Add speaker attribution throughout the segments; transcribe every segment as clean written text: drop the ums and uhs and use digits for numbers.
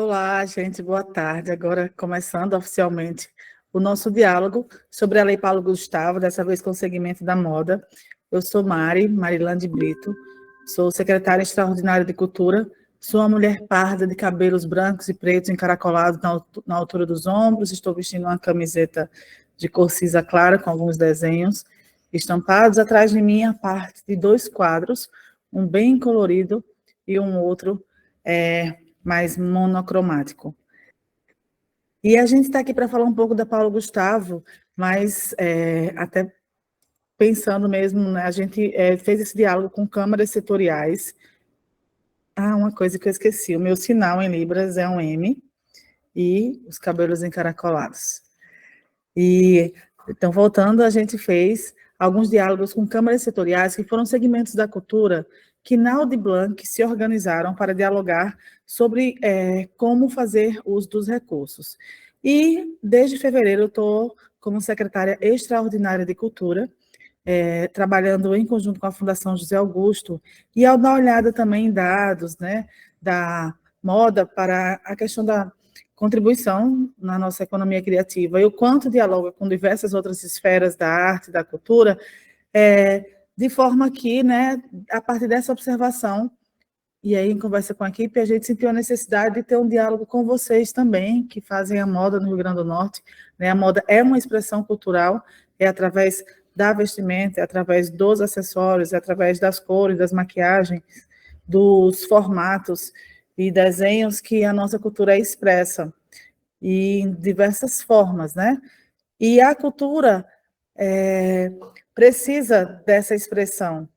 Speaker 1: Olá, gente, boa tarde. Agora começando oficialmente o nosso diálogo sobre a Lei Paulo Gustavo, dessa vez com o segmento da moda. Eu sou Marilande Brito, sou secretária extraordinária de Cultura, sou uma mulher parda de cabelos brancos e pretos encaracolados na altura dos ombros, estou vestindo uma camiseta de cor cinza clara com alguns desenhos estampados. Atrás de mim, a parte de dois quadros, um bem colorido e um outro mais monocromático. E a gente está aqui para falar um pouco da Paulo Gustavo, mas até pensando mesmo, né, a gente fez esse diálogo com câmaras setoriais. Uma coisa que eu esqueci, o meu sinal em Libras é um M e os cabelos encaracolados. E, então, voltando, a gente fez alguns diálogos com câmaras setoriais, que foram segmentos da cultura, que na Audi Blanc se organizaram para dialogar sobre como fazer uso dos recursos. E, desde fevereiro, eu estou como secretária extraordinária de Cultura, trabalhando em conjunto com a Fundação José Augusto, e ao dar uma olhada também em dados, né, da moda para a questão da contribuição na nossa economia criativa e o quanto dialoga com diversas outras esferas da arte, da cultura, de forma que, né, a partir dessa observação, e aí em conversa com a equipe, a gente sentiu a necessidade de ter um diálogo com vocês também, que fazem a moda no Rio Grande do Norte, né? A moda é uma expressão cultural, é através da vestimenta, é através dos acessórios, é através das cores, das maquiagens, dos formatos e desenhos que a nossa cultura é expressa, e em diversas formas, né? E a cultura precisa dessa expressão,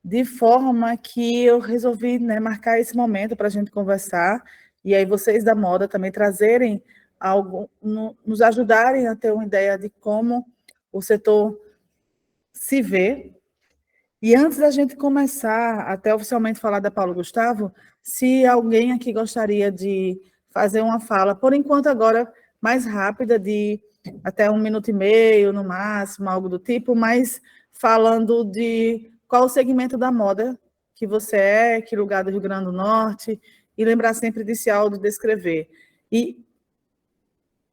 Speaker 1: de forma que eu resolvi, né, marcar esse momento para a gente conversar, e aí vocês da moda também trazerem algo, nos ajudarem a ter uma ideia de como o setor se vê. E antes da gente começar, até oficialmente falar da Paulo Gustavo, se alguém aqui gostaria de fazer uma fala, por enquanto agora mais rápida, de até 1 minuto e meio no máximo, algo do tipo, mas falando de qual o segmento da moda que você que lugar do Rio Grande do Norte, e lembrar sempre de se autodescrever. E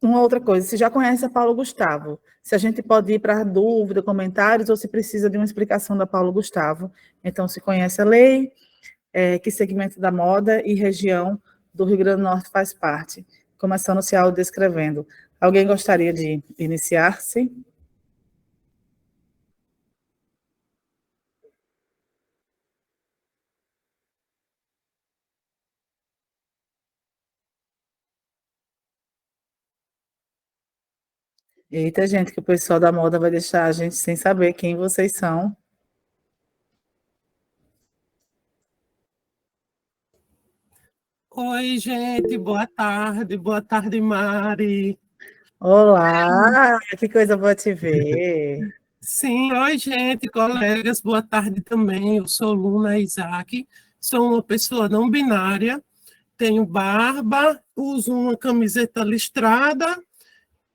Speaker 1: uma outra coisa, se já conhece a Paulo Gustavo, se a gente pode ir para dúvida, comentários, ou se precisa de uma explicação da Paulo Gustavo. Então, se conhece a lei, que segmento da moda e região do Rio Grande do Norte faz parte. Começando se autodescrevendo. Alguém gostaria de iniciar-se? Eita, gente, que o pessoal da moda vai deixar a gente sem saber quem vocês são.
Speaker 2: Oi, gente, boa tarde, Mari.
Speaker 1: Olá, que coisa boa te ver.
Speaker 2: Sim, oi, gente, colegas, boa tarde também. Eu sou Luna Isaac, sou uma pessoa não binária, tenho barba, uso uma camiseta listrada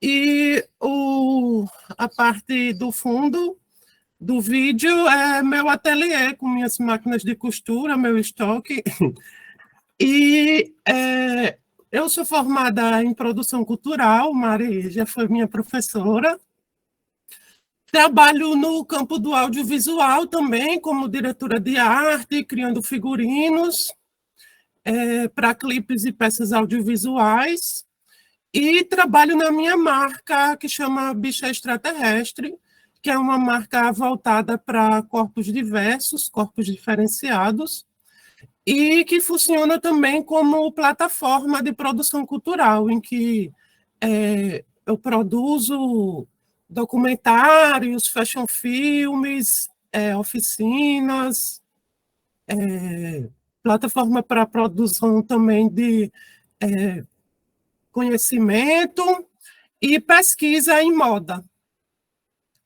Speaker 2: e a parte do fundo do vídeo é meu ateliê com minhas máquinas de costura, meu estoque. E eu sou formada em produção cultural, Mari já foi minha professora. Trabalho no campo do audiovisual também, como diretora de arte, criando figurinos para clipes e peças audiovisuais. E trabalho na minha marca, que chama Bicha Extraterrestre, que é uma marca voltada para corpos diversos, corpos diferenciados, e que funciona também como plataforma de produção cultural, em que eu produzo documentários, fashion filmes, oficinas, plataforma para produção também de conhecimento e pesquisa em moda.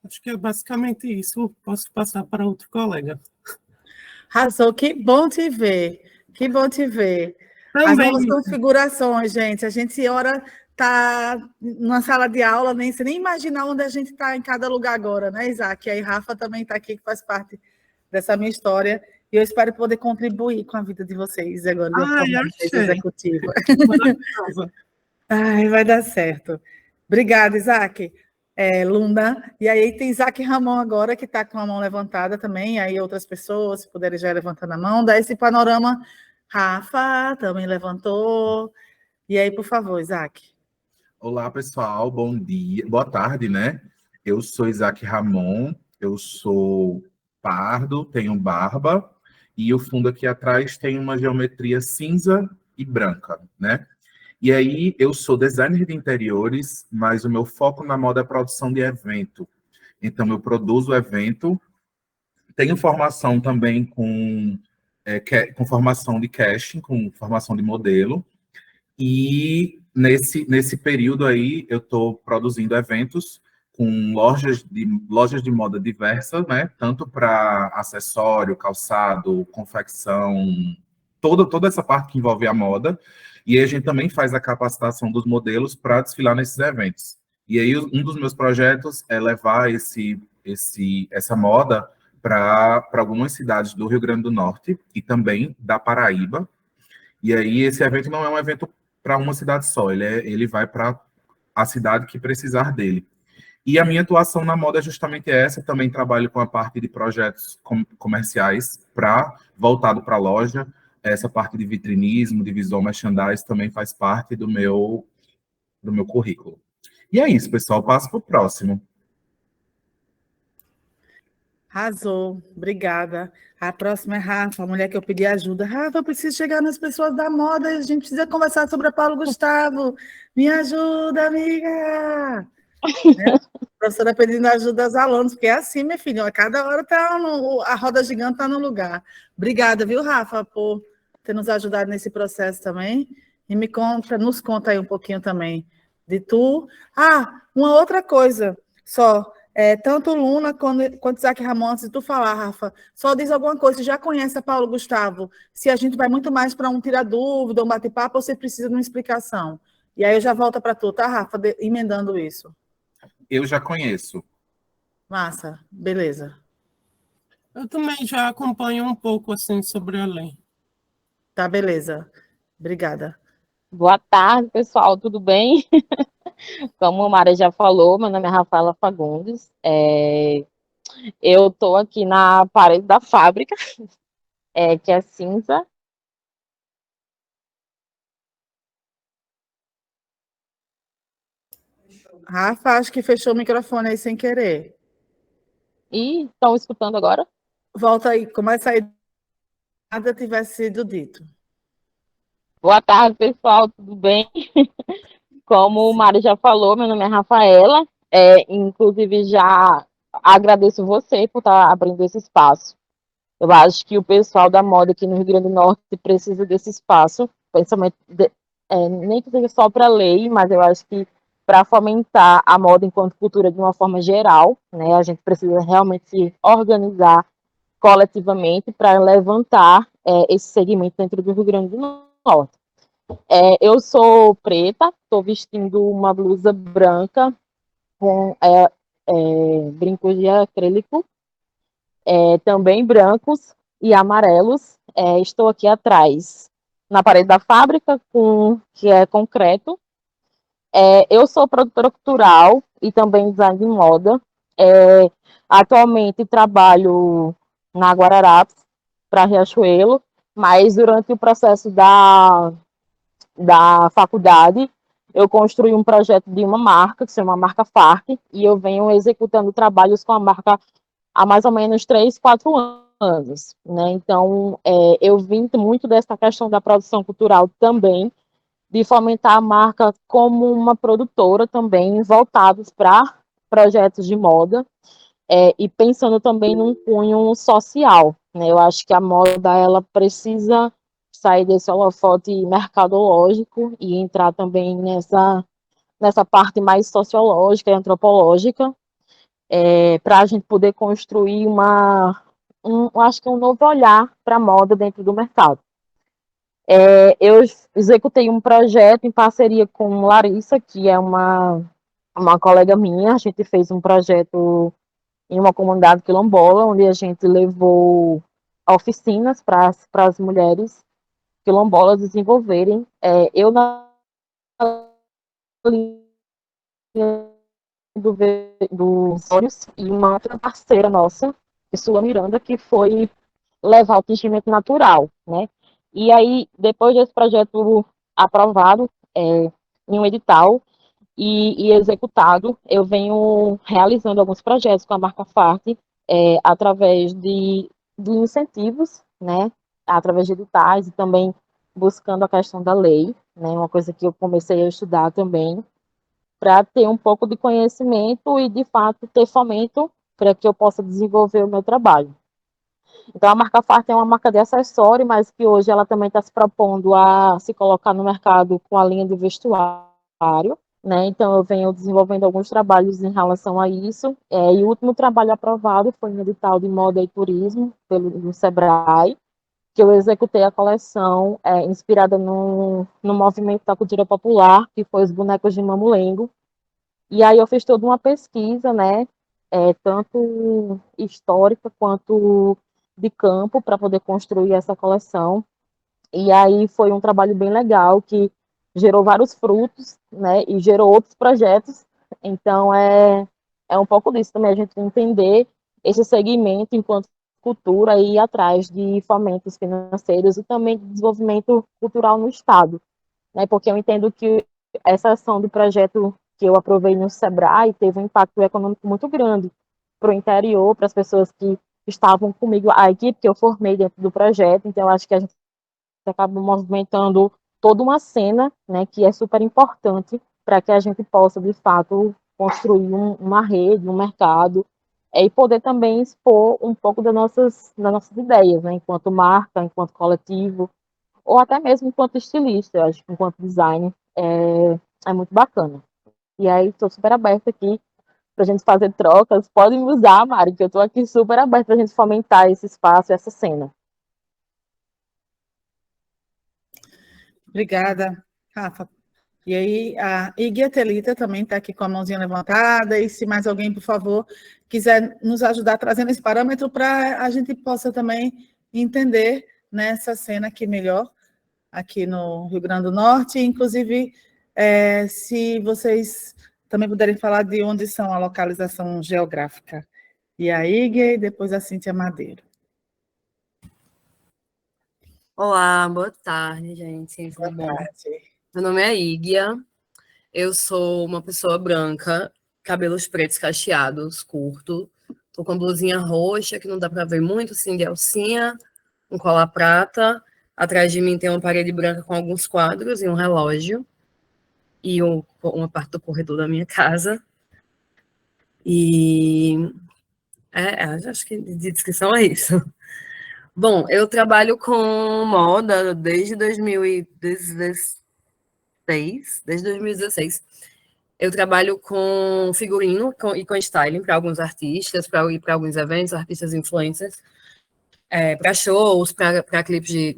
Speaker 2: Acho que é basicamente isso. Posso passar para outro colega.
Speaker 1: Arrasou, que bom te ver, que bom te ver. As
Speaker 2: Também,
Speaker 1: novas configurações, gente, a gente ora tá numa sala de aula, nem se nem imaginar onde a gente está em cada lugar agora, né, Isaac? E aí Rafa também está aqui, que faz parte dessa minha história, E eu espero poder contribuir com a vida de vocês agora, de uma
Speaker 2: Ai,
Speaker 1: forma mais
Speaker 2: achei.
Speaker 1: executiva.
Speaker 2: Maravilhosa.
Speaker 1: Ai, vai dar certo. Obrigada, Isaac. Luna. E aí tem Isaac Ramon agora, que está com a mão levantada também. E aí outras pessoas, se puderem já ir levantando a mão, dá esse panorama. Rafa também levantou. E aí, por favor, Isaac.
Speaker 3: Olá, pessoal, bom dia, boa tarde, né? Eu sou Isaac Ramon, eu sou pardo, tenho barba, e o fundo aqui atrás tem uma geometria cinza e branca, né? E aí, eu sou designer de interiores, mas o meu foco na moda é produção de evento. Então, eu produzo evento, tenho formação também com formação de casting, com formação de modelo, e nesse período aí, eu estou produzindo eventos com lojas de moda diversas, né? Tanto para acessório, calçado, confecção, toda essa parte que envolve a moda. E aí a gente também faz a capacitação dos modelos para desfilar nesses eventos. E aí um dos meus projetos é levar essa moda para algumas cidades do Rio Grande do Norte e também da Paraíba. E aí esse evento não é um evento para uma cidade só, ele vai para a cidade que precisar dele. E a minha atuação na moda é justamente essa, também trabalho com a parte de projetos comerciais voltado para a loja, essa parte de vitrinismo, de visual merchandising também faz parte do meu currículo. E é isso, pessoal, passo para o próximo.
Speaker 1: Arrasou, obrigada. A próxima é Rafa, a mulher que eu pedi ajuda. Rafa, eu preciso chegar nas pessoas da moda, a gente precisa conversar sobre a Paulo Gustavo. Me ajuda, amiga! Né? A professora pedindo ajuda aos alunos, porque é assim, minha filha, a cada hora a roda gigante está no lugar. Obrigada, viu, Rafa, por ter nos ajudado nesse processo também. E nos conta aí um pouquinho também de tu. Uma outra coisa só. Tanto Luna quanto Isaac Ramon, se tu falar, Rafa, só diz alguma coisa. Você já conhece a Paulo Gustavo? Se a gente vai muito mais para um tirar dúvida, um bate-papo, ou você precisa de uma explicação? E aí eu já volto para tu, tá, Rafa? Emendando isso.
Speaker 3: Eu já conheço.
Speaker 1: Massa, beleza.
Speaker 2: Eu também já acompanho um pouco assim sobre a lei.
Speaker 1: Tá, beleza. Obrigada.
Speaker 4: Boa tarde, pessoal, tudo bem? Como a Mara já falou, meu nome é Rafaela Fagundes. Eu estou aqui na parede da fábrica, que é cinza.
Speaker 1: Rafa, acho que fechou o microfone aí sem querer.
Speaker 4: E estão escutando agora?
Speaker 1: Volta aí, começa aí. Nada tivesse sido dito.
Speaker 4: Boa tarde, pessoal, tudo bem? Como o Mara já falou, meu nome é Rafaela. Inclusive, já agradeço você por estar abrindo esse espaço. Eu acho que o pessoal da moda aqui no Rio Grande do Norte precisa desse espaço, principalmente, nem que seja só para lei, mas eu acho que para fomentar a moda enquanto cultura de uma forma geral, né, a gente precisa realmente se organizar coletivamente para levantar esse segmento dentro do Rio Grande do Norte. Eu sou preta, estou vestindo uma blusa branca com brincos de acrílico, também brancos e amarelos. Estou aqui atrás, na parede da fábrica, que é concreto. Eu sou produtora cultural e também design de moda. Atualmente trabalho na Guararapes, para Riachuelo, mas durante o processo da faculdade, eu construí um projeto de uma marca, que se chama Marca FARC, e eu venho executando trabalhos com a marca há mais ou menos 3, 4 anos, né? Então, eu vim muito dessa questão da produção cultural também, de fomentar a marca como uma produtora também, voltados para projetos de moda, e pensando também num cunho social, né? Eu acho que a moda, ela precisa sair desse holofote mercadológico e entrar também nessa parte mais sociológica e antropológica, para a gente poder construir acho que um novo olhar para a moda dentro do mercado. Eu executei um projeto em parceria com Larissa, que é uma colega minha. A gente fez um projeto em uma comunidade quilombola, onde a gente levou oficinas para as mulheres quilombolas desenvolverem. Eu na linha dos olhos e uma outra parceira nossa, Sula Miranda, que foi levar o tingimento natural, né? E aí, depois desse projeto aprovado em um edital e executado, eu venho realizando alguns projetos com a marca FART, através de incentivos, né? Através de editais e também buscando a questão da lei, né? Uma coisa que eu comecei a estudar também, para ter um pouco de conhecimento e, de fato, ter fomento para que eu possa desenvolver o meu trabalho. Então, a marca FART é uma marca de acessório, mas que hoje ela também está se propondo a se colocar no mercado com a linha de vestuário, né? Então, eu venho desenvolvendo alguns trabalhos em relação a isso, e o último trabalho aprovado foi no edital de moda e turismo, no Sebrae, que eu executei a coleção inspirada no movimento da cultura popular, que foi os bonecos de Mamulengo. E aí eu fiz toda uma pesquisa, né, tanto histórica quanto de campo, para poder construir essa coleção. E aí foi um trabalho bem legal, que gerou vários frutos, né, e gerou outros projetos. Então, é um pouco disso também, a gente entender esse segmento enquanto cultura e ir atrás de fomentos financeiros e também de desenvolvimento cultural no Estado, né, porque eu entendo que essa ação do projeto que eu aprovei no Sebrae teve um impacto econômico muito grande para o interior, para as pessoas que estavam comigo, a equipe que eu formei dentro do projeto. Então, eu acho que a gente acaba movimentando toda uma cena, né, que é super importante para que a gente possa, de fato, construir uma rede, um mercado, e poder também expor um pouco das nossas ideias, né, enquanto marca, enquanto coletivo, ou até mesmo enquanto estilista. Eu acho que enquanto design é muito bacana. E aí, estou super aberta aqui para a gente fazer trocas. Pode me usar, Mari, que eu estou aqui super aberta para a gente fomentar esse espaço, essa cena.
Speaker 1: Obrigada, Rafa. E aí, a Iguia Telita também está aqui com a mãozinha levantada, e se mais alguém, por favor, quiser nos ajudar trazendo esse parâmetro para a gente possa também entender nessa cena aqui melhor, aqui no Rio Grande do Norte, inclusive, se vocês também puderem falar de onde são a localização geográfica. E a Iguia e depois a Cíntia Madeiro.
Speaker 5: Olá, boa tarde, gente. Tudo bom?
Speaker 1: Boa tarde.
Speaker 5: Meu nome é Íguia, eu sou uma pessoa branca, cabelos pretos cacheados, curto, tô com blusinha roxa, que não dá para ver muito, assim, de alcinha, um colar prata, atrás de mim tem uma parede branca com alguns quadros e um relógio, e uma parte do corredor da minha casa, e acho que de descrição é isso. Bom, eu trabalho com moda desde 2016. Desde 2016. Eu trabalho com figurino e com styling para alguns artistas, para ir para alguns eventos, artistas influencers, para shows, para clipes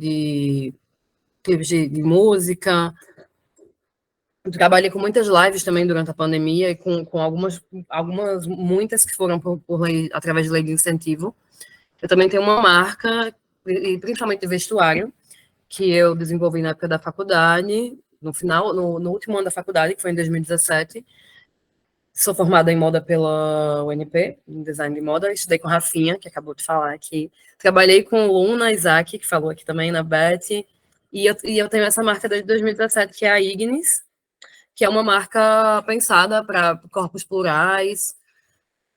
Speaker 5: clipes de música. Eu trabalhei com muitas lives também durante a pandemia, e com muitas que foram por lei, através de lei de incentivo. Eu também tenho uma marca, principalmente de vestuário, que eu desenvolvi na época da faculdade, no último ano da faculdade, que foi em 2017. Sou formada em moda pela UNP, em design de moda. Estudei com a Rafinha, que acabou de falar aqui. Trabalhei com Luna, Isaac, que falou aqui também, na Beth. E eu tenho essa marca desde 2017, que é a Ignis, que é uma marca pensada para corpos plurais,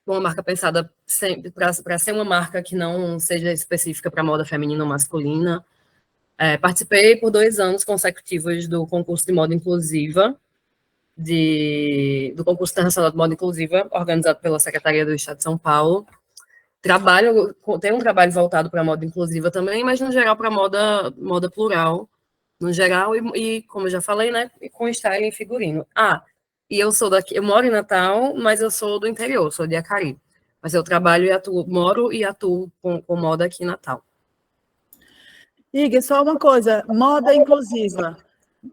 Speaker 5: uma marca pensada para ser uma marca que não seja específica para moda feminina ou masculina. Participei por 2 anos consecutivos do concurso de moda inclusiva, do concurso internacional de moda inclusiva, organizado pela Secretaria do Estado de São Paulo. Tenho um trabalho voltado para moda inclusiva também, mas no geral para moda plural, no geral, e como eu já falei, né, com styling e figurino. E eu sou daqui, eu moro em Natal, mas eu sou do interior, sou de Acari. Mas eu trabalho e moro e atuo com moda aqui em Natal.
Speaker 1: Iga, só uma coisa, moda inclusiva,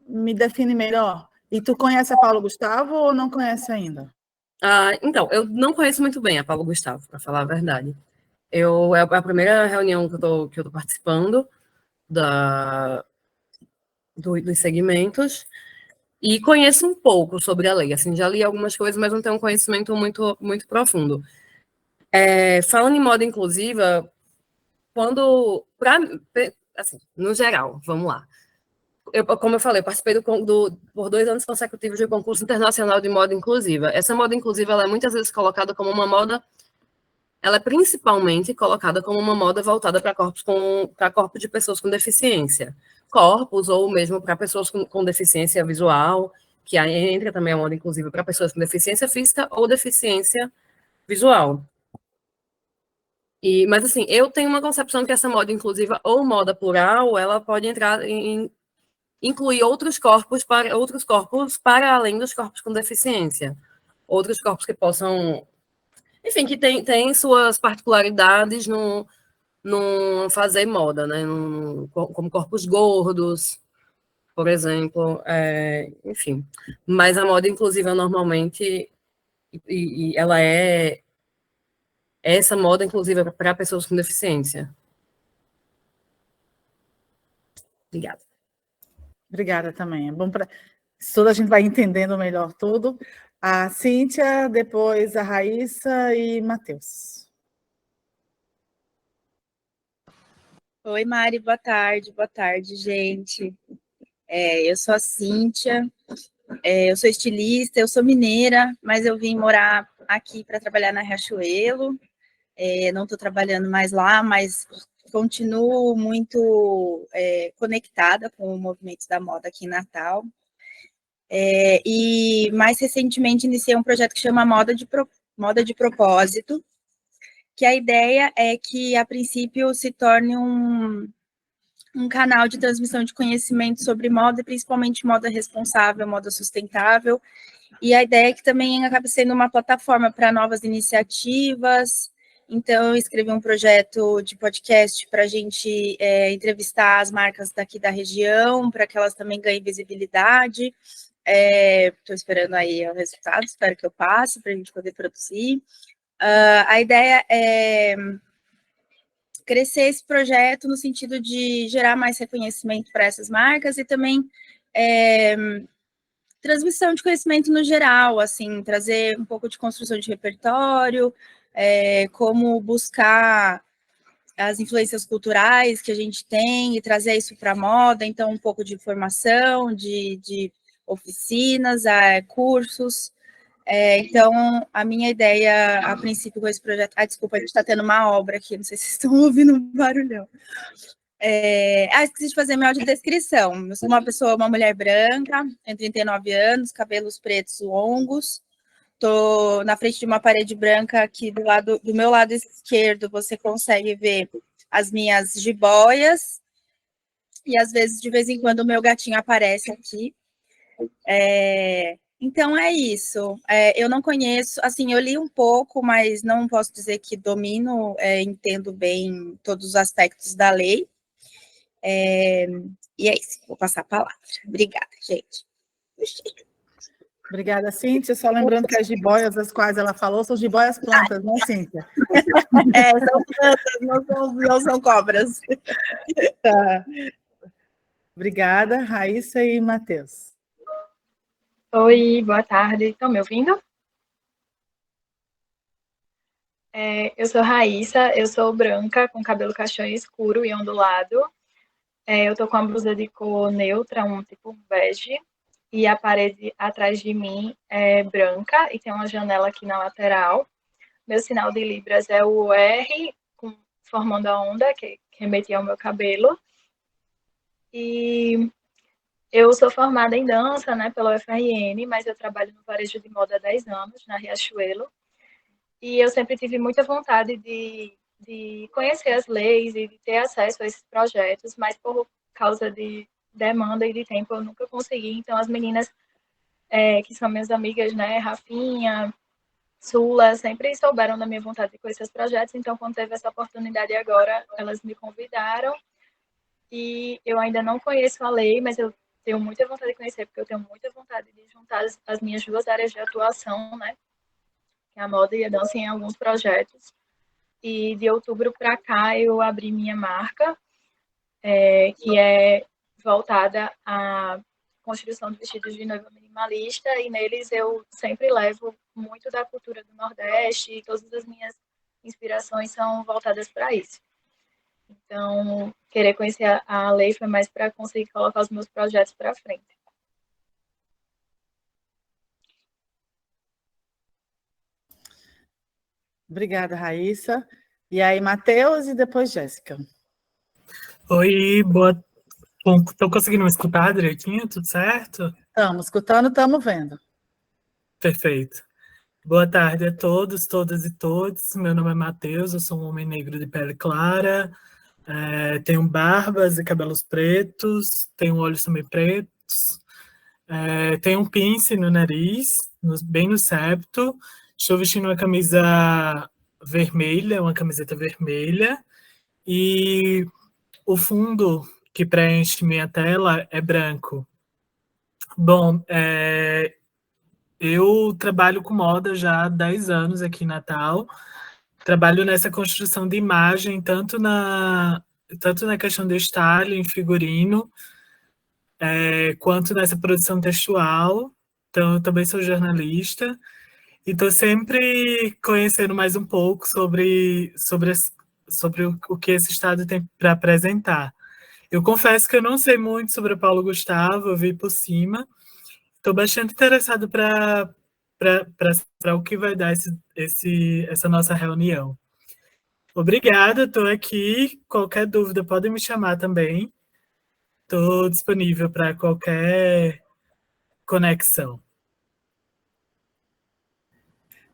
Speaker 1: me define melhor. E tu conhece a Paulo Gustavo ou não conhece ainda?
Speaker 5: Então, eu não conheço muito bem a Paulo Gustavo, para falar a verdade. É a primeira reunião que eu tô participando dos segmentos, e conheço um pouco sobre a lei. Assim, já li algumas coisas, mas não tenho um conhecimento muito, muito profundo. Falando em moda inclusiva, assim, no geral, vamos lá. Como eu falei, eu participei por 2 anos consecutivos do concurso internacional de moda inclusiva. Essa moda inclusiva, ela é muitas vezes colocada como uma moda, ela é principalmente colocada como uma moda voltada para corpos de pessoas com deficiência. Corpos, ou mesmo para pessoas com deficiência visual, que aí entra também a moda inclusiva para pessoas com deficiência física ou deficiência visual. Mas, assim, eu tenho uma concepção que essa moda inclusiva ou moda plural, ela pode incluir outros corpos para além dos corpos com deficiência. Outros corpos que possam, enfim, que tem suas particularidades no fazer moda, né? Como corpos gordos, por exemplo, enfim. Mas a moda inclusiva normalmente, ela é essa moda inclusiva para pessoas com deficiência. Obrigada.
Speaker 1: Obrigada também. É bom para toda a gente vai entendendo melhor tudo. A Cíntia, depois a Raíssa e Matheus.
Speaker 6: Oi, Mari, boa tarde, gente. Eu sou a Cíntia, eu sou estilista, eu sou mineira, mas eu vim morar aqui para trabalhar na Riachuelo. Não estou trabalhando mais lá, mas continuo muito conectada com o movimento da moda aqui em Natal. E mais recentemente iniciei um projeto que chama Moda de Propósito, que a ideia é que, a princípio, se torne um canal de transmissão de conhecimento sobre moda, principalmente moda responsável, moda sustentável, e a ideia é que também acabe sendo uma plataforma para novas iniciativas. Então, eu escrevi um projeto de podcast para a gente entrevistar as marcas daqui da região, para que elas também ganhem visibilidade. Estou esperando aí o resultado, espero que eu passe, para a gente poder produzir. A ideia é crescer esse projeto no sentido de gerar mais reconhecimento para essas marcas e também transmissão de conhecimento no geral, assim, trazer um pouco de construção de repertório, como buscar as influências culturais que a gente tem e trazer isso para a moda, então um pouco de formação, de oficinas, cursos. Então, a minha ideia, a princípio, com esse projeto... desculpa, a gente está tendo uma obra aqui, não sei se vocês estão ouvindo um barulhão. Esqueci de fazer minha audiodescrição. Eu sou uma mulher branca, tenho 39 anos, cabelos pretos longos, estou na frente de uma parede branca aqui do meu lado esquerdo, você consegue ver as minhas jiboias, e às vezes, de vez em quando, o meu gatinho aparece aqui. Então, é isso. Eu não conheço, assim, eu li um pouco, mas não posso dizer que domino, entendo bem todos os aspectos da lei. E é isso, vou passar a palavra. Obrigada, gente.
Speaker 1: Obrigada, Cíntia. Só lembrando que as jiboias das quais ela falou são jiboias plantas, não, Cíntia?
Speaker 6: São plantas, não são cobras.
Speaker 1: Tá. Obrigada, Raíssa e Matheus.
Speaker 7: Oi, boa tarde. Estão me ouvindo? Eu sou Raíssa, eu sou branca, com cabelo castanho escuro e ondulado. Eu tô com uma blusa de cor neutra, um tipo bege, e a parede atrás de mim é branca e tem uma janela aqui na lateral. Meu sinal de Libras é o R, formando a onda, que remete ao meu cabelo. E eu sou formada em dança, né, pela UFRN, mas eu trabalho no varejo de moda há 10 anos, na Riachuelo. E eu sempre tive muita vontade de conhecer as leis e de ter acesso a esses projetos, mas por causa de demanda e de tempo eu nunca consegui. Então, as meninas que são minhas amigas, né, Rafinha, Sula, sempre souberam da minha vontade de conhecer os projetos. Então, quando teve essa oportunidade agora, elas me convidaram. E eu ainda não conheço a lei, mas eu tenho muita vontade de conhecer, porque eu tenho muita vontade de juntar as minhas duas áreas de atuação, né? Que é a moda e a dança, em alguns projetos. e de outubro para cá eu abri minha marca, que é voltada à construção de vestidos de noiva minimalista, e neles eu sempre levo muito da cultura do Nordeste, e todas as minhas inspirações são voltadas para isso. Então, querer conhecer a lei foi mais para conseguir colocar os meus projetos para frente.
Speaker 1: Obrigada, Raíssa. E aí, Matheus e depois Jéssica.
Speaker 8: Oi, boa. Estão conseguindo me escutar direitinho? Tudo certo?
Speaker 1: Estamos escutando, estamos vendo.
Speaker 8: Perfeito. Boa tarde a todos, todas e todos. Meu nome é Matheus, eu sou um homem negro de pele clara, tenho barbas e cabelos pretos, tenho olhos também pretos, tenho um piercing no nariz, bem no septo. Estou vestindo uma camisa vermelha, uma camiseta vermelha, e o fundo que preenche minha tela é branco. Bom, eu trabalho com moda já há 10 anos aqui em Natal. Trabalho nessa construção de imagem, tanto na questão de styling, figurino, quanto nessa produção textual. Então, eu também sou jornalista e estou sempre conhecendo mais um pouco sobre o que esse estado tem para apresentar. Eu confesso que eu não sei muito sobre o Paulo Gustavo, eu vi por cima. Estou bastante interessado para o que vai dar essa nossa reunião. Obrigada, estou aqui. Qualquer dúvida, podem me chamar também. Estou disponível para qualquer conexão.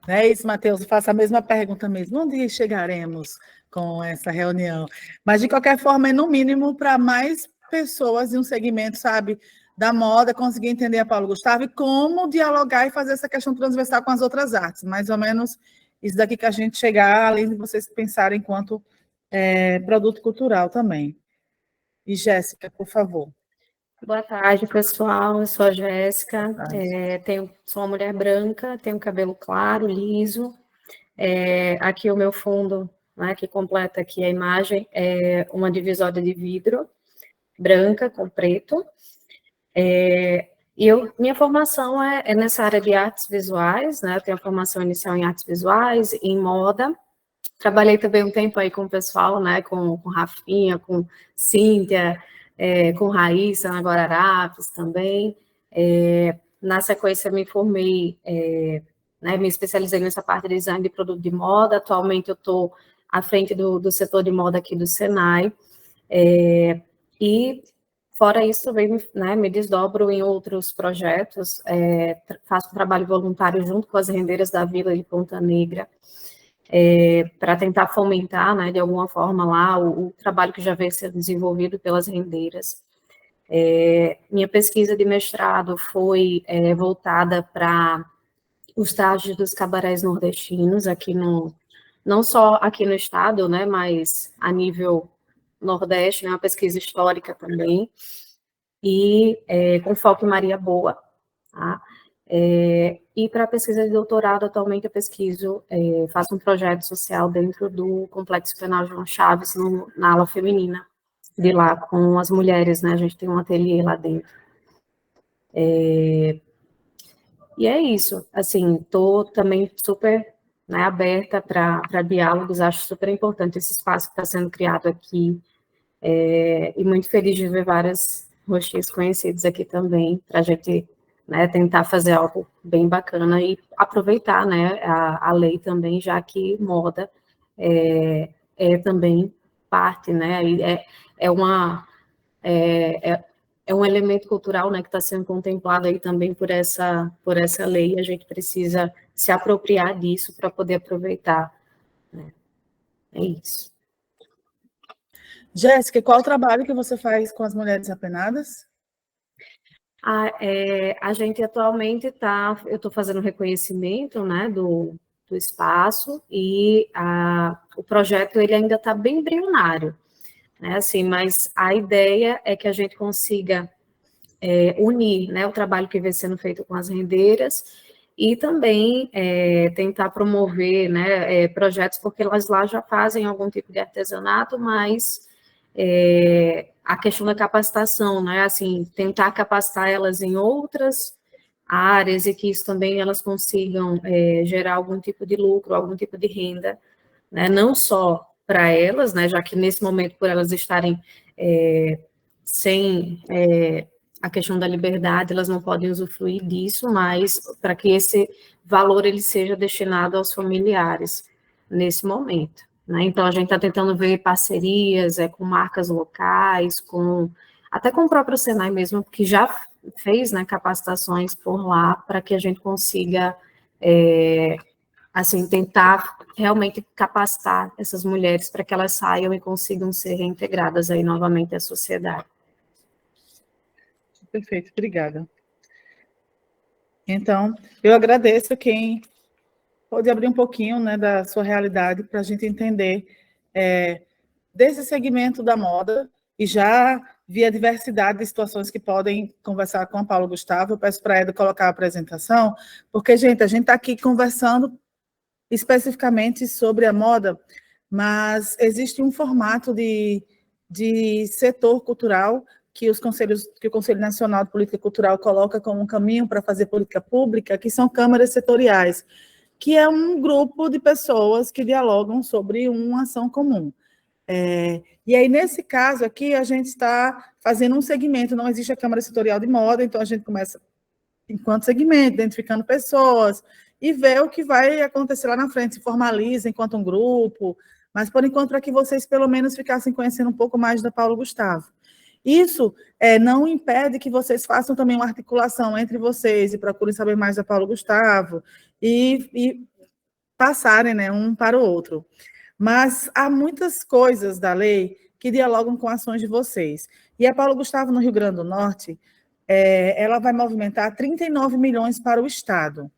Speaker 1: É isso, Matheus, faço a mesma pergunta mesmo. Onde chegaremos com essa reunião? Mas, de qualquer forma, é no mínimo para mais pessoas em um segmento, sabe, da moda, conseguir entender a Paulo Gustavo e como dialogar e fazer essa questão transversal com as outras artes. Mais ou menos isso daqui que a gente chegar, além de vocês pensarem enquanto produto cultural também. E Jéssica, por favor.
Speaker 9: Boa tarde, pessoal. Eu sou a Jéssica, sou uma mulher branca, tenho cabelo claro, liso. Aqui o meu fundo, né, que completa aqui a imagem, é uma divisória de vidro branca com preto. Minha formação é nessa área de artes visuais, né? Eu tenho formação inicial em artes visuais, em moda. Trabalhei também um tempo aí com o pessoal, né? Com Rafinha, com Cíntia, com Raíssa, na Guararapes também. Na sequência, me formei, né, me especializei nessa parte de design de produto de moda. Atualmente, eu estou à frente do setor de moda aqui do Senai. E, fora isso, também, né, me desdobro em outros projetos. Faço um trabalho voluntário junto com as rendeiras da Vila de Ponta Negra, para tentar fomentar, né, de alguma forma lá o trabalho que já vem sendo desenvolvido pelas rendeiras. Minha pesquisa de mestrado foi voltada para os trajes dos cabarés nordestinos, aqui não só aqui no estado, né, mas a nível Nordeste, né, uma pesquisa histórica também, e com foco em Maria Boa, tá? E para a pesquisa de doutorado, atualmente eu pesquiso, faço um projeto social dentro do Complexo Penal João Chaves, na ala feminina de lá, com as mulheres, né? A gente tem um ateliê lá dentro. E é isso, assim, estou também super, né, aberta para diálogos, acho super importante esse espaço que está sendo criado aqui, e muito feliz de ver várias rostinhos conhecidos aqui também, para a gente, né, tentar fazer algo bem bacana e aproveitar, né, a lei também, já que moda é também parte, né, é um elemento cultural, né, que está sendo contemplado aí também por essa lei, a gente precisa se apropriar disso para poder aproveitar, né? É isso.
Speaker 1: Jéssica, qual o trabalho que você faz com as mulheres apenadas?
Speaker 9: A gente atualmente eu estou fazendo reconhecimento, né, do espaço, e o projeto ele ainda está bem embrionário, né, assim, mas a ideia é que a gente consiga unir, né, o trabalho que vem sendo feito com as rendeiras e também tentar promover, né, projetos, porque elas lá já fazem algum tipo de artesanato, mas a questão da capacitação, né, assim, tentar capacitar elas em outras áreas e que isso também elas consigam gerar algum tipo de lucro, algum tipo de renda, né, não só para elas, né, já que nesse momento, por elas estarem sem a questão da liberdade, elas não podem usufruir disso, mas para que esse valor ele seja destinado aos familiares nesse momento, né? Então, a gente está tentando ver parcerias com marcas locais, até com o próprio Senai mesmo, que já fez, né, capacitações por lá, para que a gente consiga assim, tentar realmente capacitar essas mulheres para que elas saiam e consigam ser reintegradas aí novamente à sociedade.
Speaker 1: Perfeito, obrigada. Então, eu agradeço quem pode abrir um pouquinho, né, da sua realidade para a gente entender desse segmento da moda, e já vi a diversidade de situações que podem conversar com a Paula Gustavo. Eu peço para a Eda colocar a apresentação, porque, gente, a gente está aqui conversando especificamente sobre a moda, mas existe um formato de setor cultural que o Conselho Nacional de Política Cultural coloca como um caminho para fazer política pública, que são câmaras setoriais, que é um grupo de pessoas que dialogam sobre uma ação comum. E aí, nesse caso aqui, a gente está fazendo um segmento, não existe a Câmara Setorial de Moda, então a gente começa enquanto segmento, identificando pessoas, e ver o que vai acontecer lá na frente, se formaliza enquanto um grupo, mas por enquanto, para que vocês pelo menos ficassem conhecendo um pouco mais da Paula Gustavo. Isso não impede que vocês façam também uma articulação entre vocês e procurem saber mais da Paula Gustavo e passarem, né, um para o outro. Mas há muitas coisas da lei que dialogam com ações de vocês. E a Paula Gustavo, no Rio Grande do Norte, ela vai movimentar 39 milhões para o Estado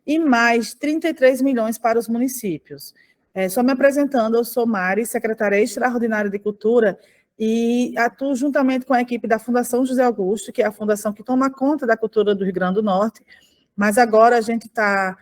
Speaker 1: e mais 33 milhões para os municípios. Só me apresentando, eu sou Mari, secretária extraordinária de Cultura, e atuo juntamente com a equipe da Fundação José Augusto, que é a fundação que toma conta da cultura do Rio Grande do Norte, mas agora a gente está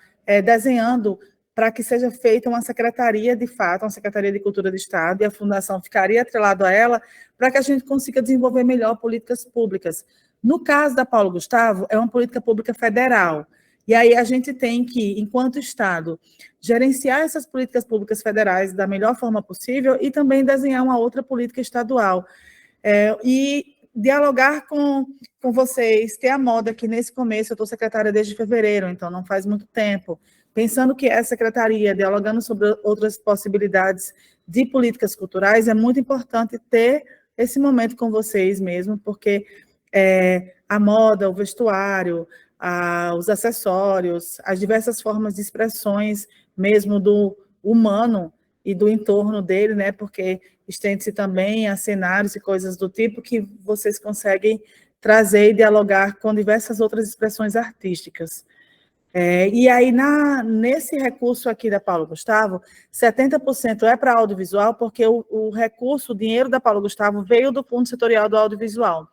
Speaker 1: desenhando para que seja feita uma secretaria, de fato, uma Secretaria de Cultura do Estado, e a Fundação ficaria atrelado a ela, para que a gente consiga desenvolver melhor políticas públicas. No caso da Paula Gustavo, é uma política pública federal, e aí a gente tem que, enquanto Estado, gerenciar essas políticas públicas federais da melhor forma possível e também desenhar uma outra política estadual. E dialogar com vocês, ter a moda, que nesse começo eu estou secretária desde fevereiro, então não faz muito tempo, pensando que é secretaria, dialogando sobre outras possibilidades de políticas culturais, é muito importante ter esse momento com vocês mesmo, porque a moda, o vestuário, os acessórios, as diversas formas de expressões mesmo do humano e do entorno dele, né? Porque estende-se também a cenários e coisas do tipo que vocês conseguem trazer e dialogar com diversas outras expressões artísticas. E aí, nesse recurso aqui da Paula Gustavo, 70% é para audiovisual, porque o recurso, o dinheiro da Paula Gustavo veio do Fundo Setorial do Audiovisual,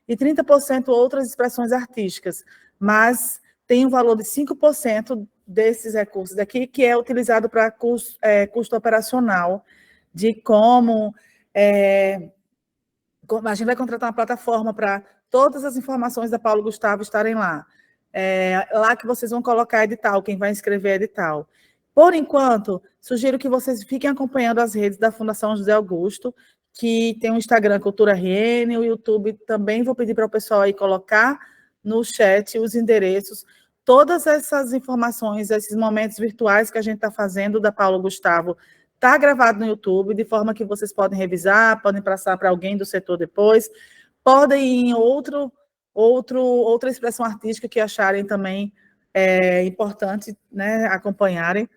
Speaker 1: e 30% outras expressões artísticas, mas tem um valor de 5% desses recursos daqui, que é utilizado para custo operacional, de como a gente vai contratar uma plataforma para todas as informações da Paula Gustavo estarem lá. Lá que vocês vão colocar edital, quem vai inscrever edital. Por enquanto, sugiro que vocês fiquem acompanhando as redes da Fundação José Augusto, que tem o Instagram Cultura RN, o YouTube também. Vou pedir para o pessoal aí colocar no chat os endereços, todas essas informações, esses momentos virtuais que a gente está fazendo da Paula Gustavo, está gravado no YouTube, de forma que vocês podem revisar, podem passar para alguém do setor depois, podem ir em outra expressão artística que acharem também importante, né, acompanharem,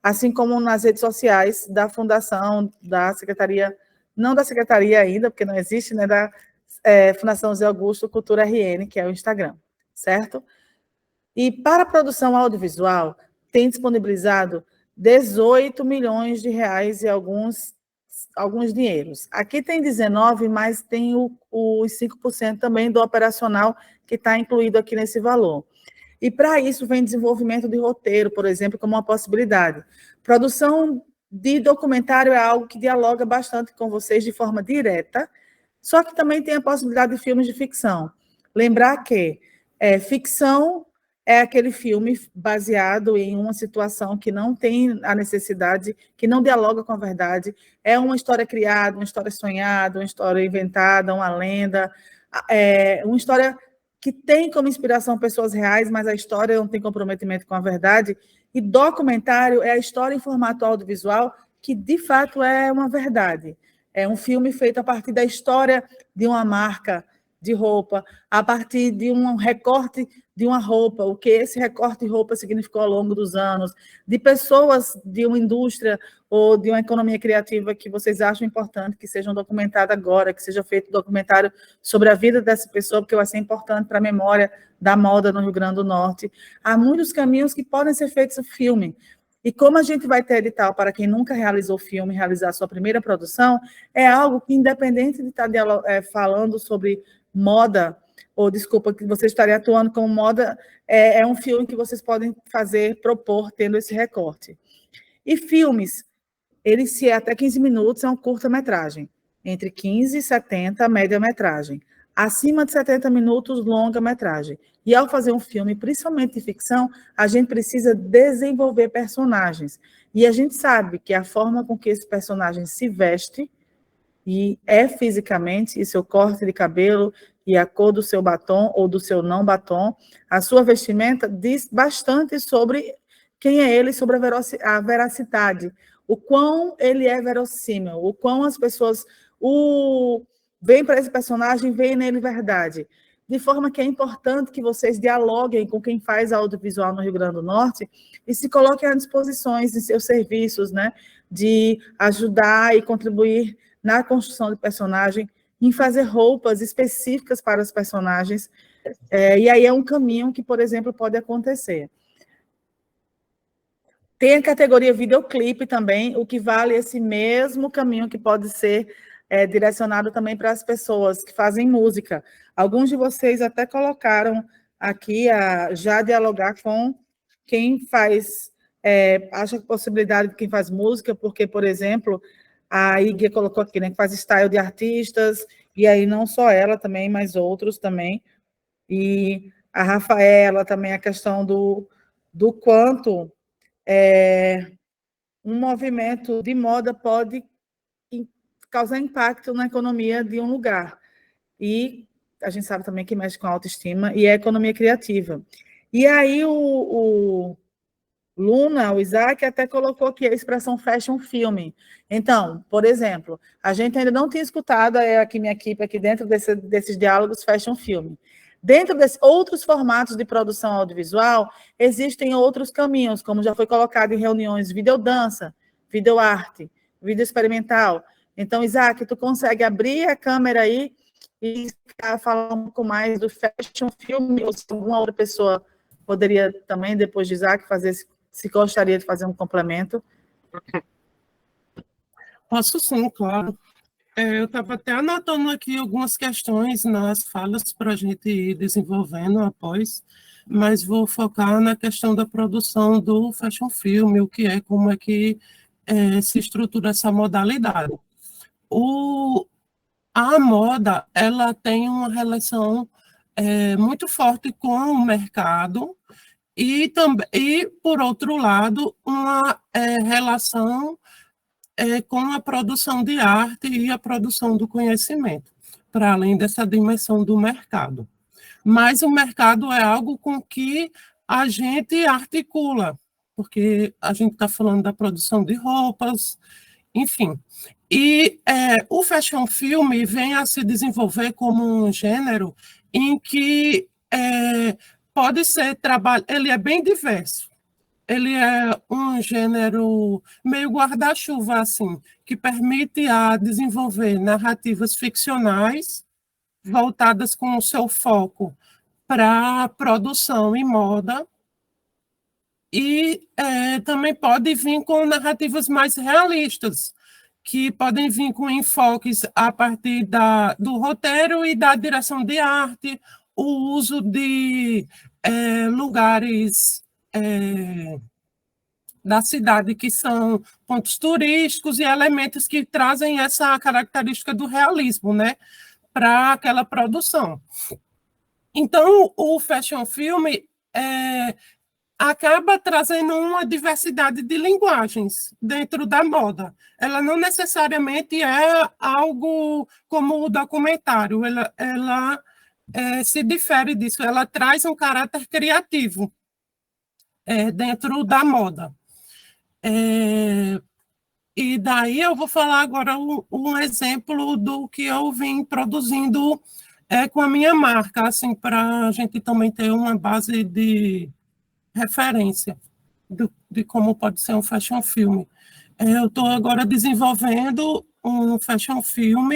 Speaker 1: assim como nas redes sociais da Fundação, da Secretaria, não da Secretaria ainda, porque não existe, né, da Fundação José Augusto Cultura RN, que é o Instagram, certo? E para a produção audiovisual, tem disponibilizado 18 milhões de reais e alguns dinheiros. Aqui tem 19, mas tem os 5% também do operacional que está incluído aqui nesse valor. E para isso vem desenvolvimento de roteiro, por exemplo, como uma possibilidade. Produção de documentário é algo que dialoga bastante com vocês de forma direta, só que também tem a possibilidade de filmes de ficção. Lembrar que ficção é aquele filme baseado em uma situação que não tem a necessidade, que não dialoga com a verdade, é uma história criada, uma história sonhada, uma história inventada, uma lenda, uma história que tem como inspiração pessoas reais, mas a história não tem comprometimento com a verdade. E documentário é a história em formato audiovisual que, de fato, é uma verdade. É um filme feito a partir da história de uma marca de roupa, a partir de um recorte de uma roupa, o que esse recorte de roupa significou ao longo dos anos, de pessoas de uma indústria ou de uma economia criativa que vocês acham importante que sejam documentadas agora, que seja feito um documentário sobre a vida dessa pessoa, porque vai ser importante para a memória da moda no Rio Grande do Norte. Há muitos caminhos que podem ser feitos no filme. E como a gente vai ter edital para quem nunca realizou filme, realizar sua primeira produção, é algo que, independente de estar falando sobre moda, ou desculpa, que você estaria atuando como moda, é um filme que vocês podem fazer, propor, tendo esse recorte. E filmes, eles, se é até 15 minutos, é um curta-metragem. Entre 15 e 70, média-metragem. Acima de 70 minutos, longa-metragem. E ao fazer um filme, principalmente de ficção, a gente precisa desenvolver personagens. E a gente sabe que a forma com que esse personagem se veste e fisicamente, e seu corte de cabelo, e a cor do seu batom ou do seu não batom, a sua vestimenta diz bastante sobre quem é ele, sobre a veracidade, o quão ele é verossímil, o quão as pessoas veem para esse personagem, veem nele verdade. De forma que é importante que vocês dialoguem com quem faz audiovisual no Rio Grande do Norte e se coloquem à disposição em seus serviços, né, de ajudar e contribuir na construção de personagem, em fazer roupas específicas para os personagens, e aí é um caminho que, por exemplo, pode acontecer. Tem a categoria videoclipe também, o que vale esse mesmo caminho que pode ser direcionado também para as pessoas que fazem música. Alguns de vocês até colocaram aqui já dialogar com quem faz, acha que possibilidade de quem faz música, porque, por exemplo, a Iggy colocou aqui, né, que faz style de artistas, e aí não só ela também, mas outros também. E a Rafaela também, a questão do quanto um movimento de moda pode causar impacto na economia de um lugar. E a gente sabe também que mexe com a autoestima e a economia criativa. E aí o Luna, o Isaac, até colocou aqui a expressão fashion film. Então, por exemplo, a gente ainda não tinha escutado aqui minha equipe aqui dentro desses diálogos fashion film. Dentro desses outros formatos de produção audiovisual, existem outros caminhos, como já foi colocado em reuniões, videodança, videoarte, vídeo experimental. Então, Isaac, tu consegue abrir a câmera aí e falar um pouco mais do fashion film, ou se alguma outra pessoa poderia também, depois de Isaac, fazer se gostaria de fazer um complemento.
Speaker 2: Posso sim, claro. Eu estava até anotando aqui algumas questões nas falas para a gente ir desenvolvendo após, mas vou focar na questão da produção do fashion film, o que é, como é que se estrutura essa modalidade. A moda, ela tem uma relação muito forte com o mercado, e, por outro lado, uma relação com a produção de arte e a produção do conhecimento, para além dessa dimensão do mercado. Mas o mercado é algo com que a gente articula, porque a gente está falando da produção de roupas, enfim. E o fashion film vem a se desenvolver como um gênero em que pode ser trabalho, ele é bem diverso. Ele é um gênero meio guarda-chuva, assim, que permite desenvolver narrativas ficcionais voltadas com o seu foco para produção e moda, e também pode vir com narrativas mais realistas, que podem vir com enfoques a partir do roteiro e da direção de arte, o uso de lugares da cidade que são pontos turísticos e elementos que trazem essa característica do realismo, né, para aquela produção. Então, o fashion film acaba trazendo uma diversidade de linguagens dentro da moda. Ela não necessariamente é algo como o documentário, ela se difere disso, ela traz um caráter criativo dentro da moda. E daí eu vou falar agora um exemplo do que eu vim produzindo com a minha marca, assim, para a gente também ter uma base de referência de como pode ser um fashion film. Eu estou agora desenvolvendo um fashion film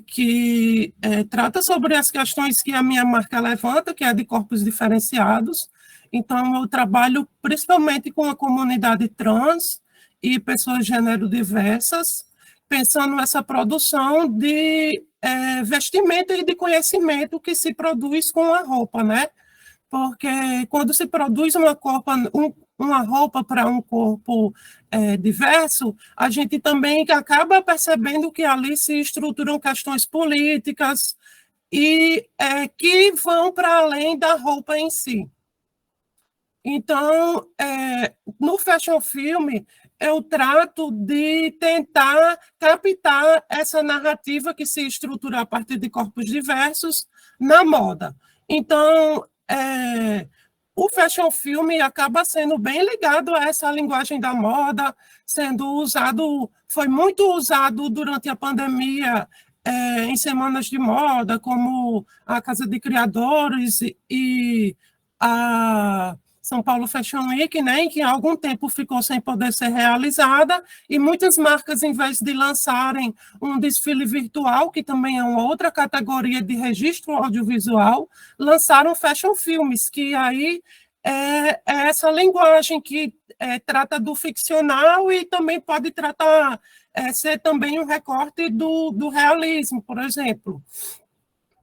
Speaker 2: que trata sobre as questões que a minha marca levanta, que é de corpos diferenciados. Então, eu trabalho principalmente com a comunidade trans e pessoas de gênero diversas, pensando nessa produção de vestimenta e de conhecimento que se produz com a roupa, né? Porque quando se produz uma roupa para um corpo diverso, a gente também acaba percebendo que ali se estruturam questões políticas e que vão para além da roupa em si. Então, no fashion film, eu trato de tentar captar essa narrativa que se estrutura a partir de corpos diversos na moda. Então, o fashion film acaba sendo bem ligado a essa linguagem da moda, sendo usado, foi muito usado durante a pandemia em semanas de moda, como a Casa de Criadores e a São Paulo Fashion Week, né, em que há algum tempo ficou sem poder ser realizada, e muitas marcas, em vez de lançarem um desfile virtual, que também é uma outra categoria de registro audiovisual, lançaram fashion filmes, que aí é essa linguagem que trata do ficcional e também pode tratar, ser também um recorte do realismo, por exemplo.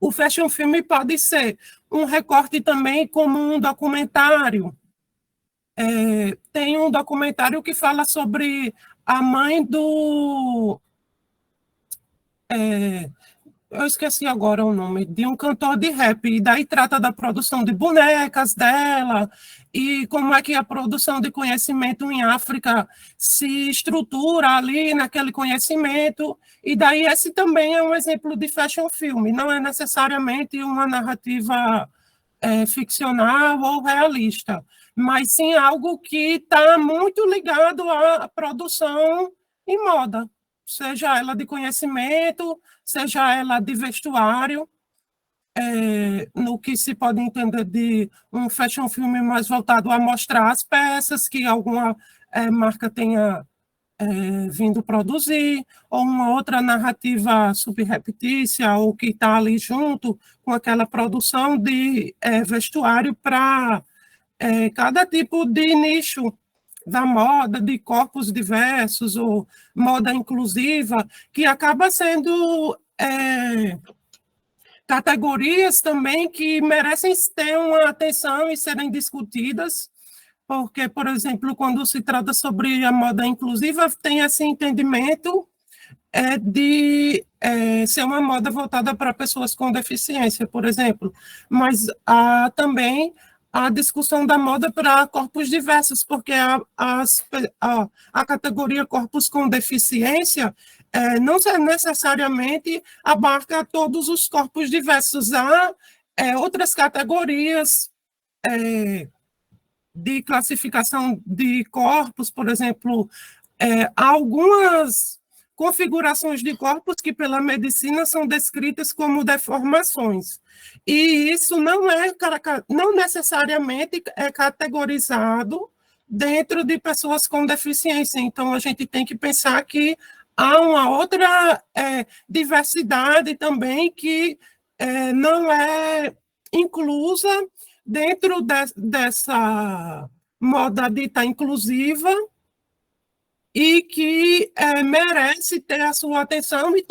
Speaker 2: O fashion film pode ser um recorte também como um documentário. Tem um documentário que fala sobre a mãe do... eu esqueci agora o nome, de um cantor de rap, e daí trata da produção de bonecas dela, e como é que a produção de conhecimento em África se estrutura ali naquele conhecimento, e daí esse também é um exemplo de fashion film, não é necessariamente uma narrativa ficcional ou realista, mas sim algo que está muito ligado à produção em moda, seja ela de conhecimento, seja ela de vestuário, no que se pode entender de um fashion film mais voltado a mostrar as peças que alguma marca tenha vindo produzir, ou uma outra narrativa subreptícia, ou que está ali junto com aquela produção de vestuário para cada tipo de nicho da moda, de corpos diversos, ou moda inclusiva, que acaba sendo categorias também que merecem ter uma atenção e serem discutidas, porque, por exemplo, quando se trata sobre a moda inclusiva, tem esse entendimento de ser uma moda voltada para pessoas com deficiência, por exemplo, mas há também a discussão da moda para corpos diversos, porque a categoria corpos com deficiência não necessariamente abarca todos os corpos diversos. Há outras categorias de classificação de corpos, por exemplo, algumas configurações de corpos que pela medicina são descritas como deformações. E isso não necessariamente é categorizado dentro de pessoas com deficiência. Então, a gente tem que pensar que há uma outra diversidade também que não é inclusa dentro dessa moda dita inclusiva e que merece ter a sua atenção e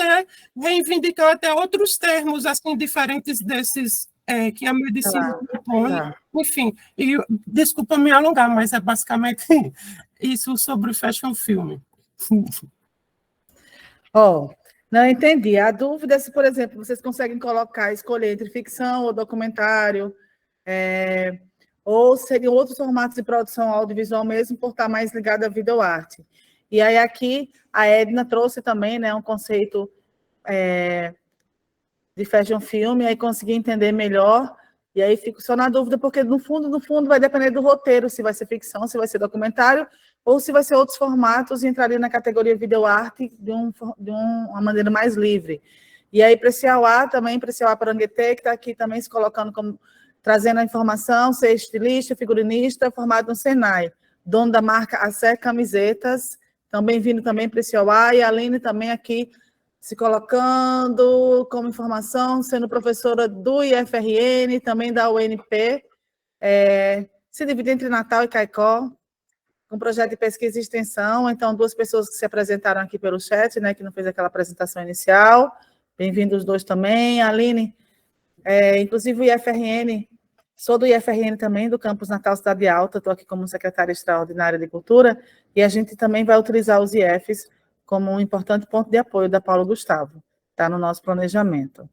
Speaker 2: reivindicar até outros termos assim diferentes desses que a medicina propõe.
Speaker 1: tá.
Speaker 2: Enfim, e desculpa me alongar, mas é basicamente isso sobre o fashion film.
Speaker 1: Ó, não entendi. A dúvida é se, por exemplo, vocês conseguem escolher entre ficção ou documentário, ou seriam outros formatos de produção audiovisual mesmo, por estar mais ligado à vida ou arte. E aí aqui a Edna trouxe também, né, um conceito de fashion film, aí consegui entender melhor, e aí fico só na dúvida, porque no fundo vai depender do roteiro, se vai ser ficção, se vai ser documentário, ou se vai ser outros formatos e entraria na categoria videoarte de uma maneira mais livre. E aí, Preciauá também, Preciauá Paranguetê, que está aqui também se colocando como, trazendo a informação, ser estilista, figurinista, formado no Senai, dono da marca Acé Camisetas, então bem-vindo também, Preciauá, e a Aline também aqui, se colocando como informação, sendo professora do IFRN, também da UNP, se divide entre Natal e Caicó, com projeto de pesquisa e extensão, então 2 pessoas que se apresentaram aqui pelo chat, né, que não fez aquela apresentação inicial, bem-vindos os 2 também, Aline, inclusive o IFRN, sou do IFRN também, do campus Natal Cidade Alta, estou aqui como secretária extraordinária de Cultura, e a gente também vai utilizar os IFs como um importante ponto de apoio da Paulo Gustavo, está no nosso planejamento.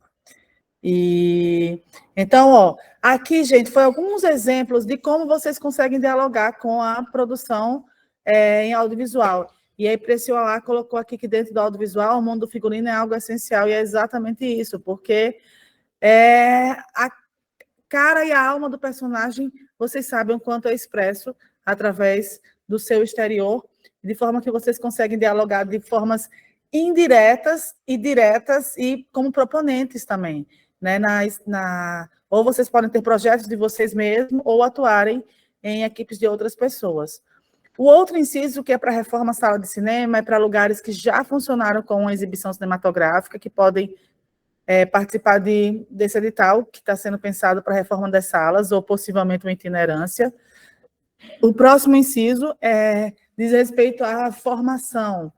Speaker 1: E então, ó, aqui, gente, foi alguns exemplos de como vocês conseguem dialogar com a produção em audiovisual. E aí, Preciola colocou aqui que dentro do audiovisual, o mundo do figurino é algo essencial, e é exatamente isso, porque a cara e a alma do personagem, vocês sabem o quanto é expresso através do seu exterior, de forma que vocês conseguem dialogar de formas indiretas e diretas e como proponentes também, né? Ou vocês podem ter projetos de vocês mesmos ou atuarem em equipes de outras pessoas. O outro inciso, que é para a reforma sala de cinema, é para lugares que já funcionaram com uma exibição cinematográfica, que podem participar desse edital, que está sendo pensado para a reforma das salas, ou possivelmente uma itinerância. O próximo inciso diz respeito à formação.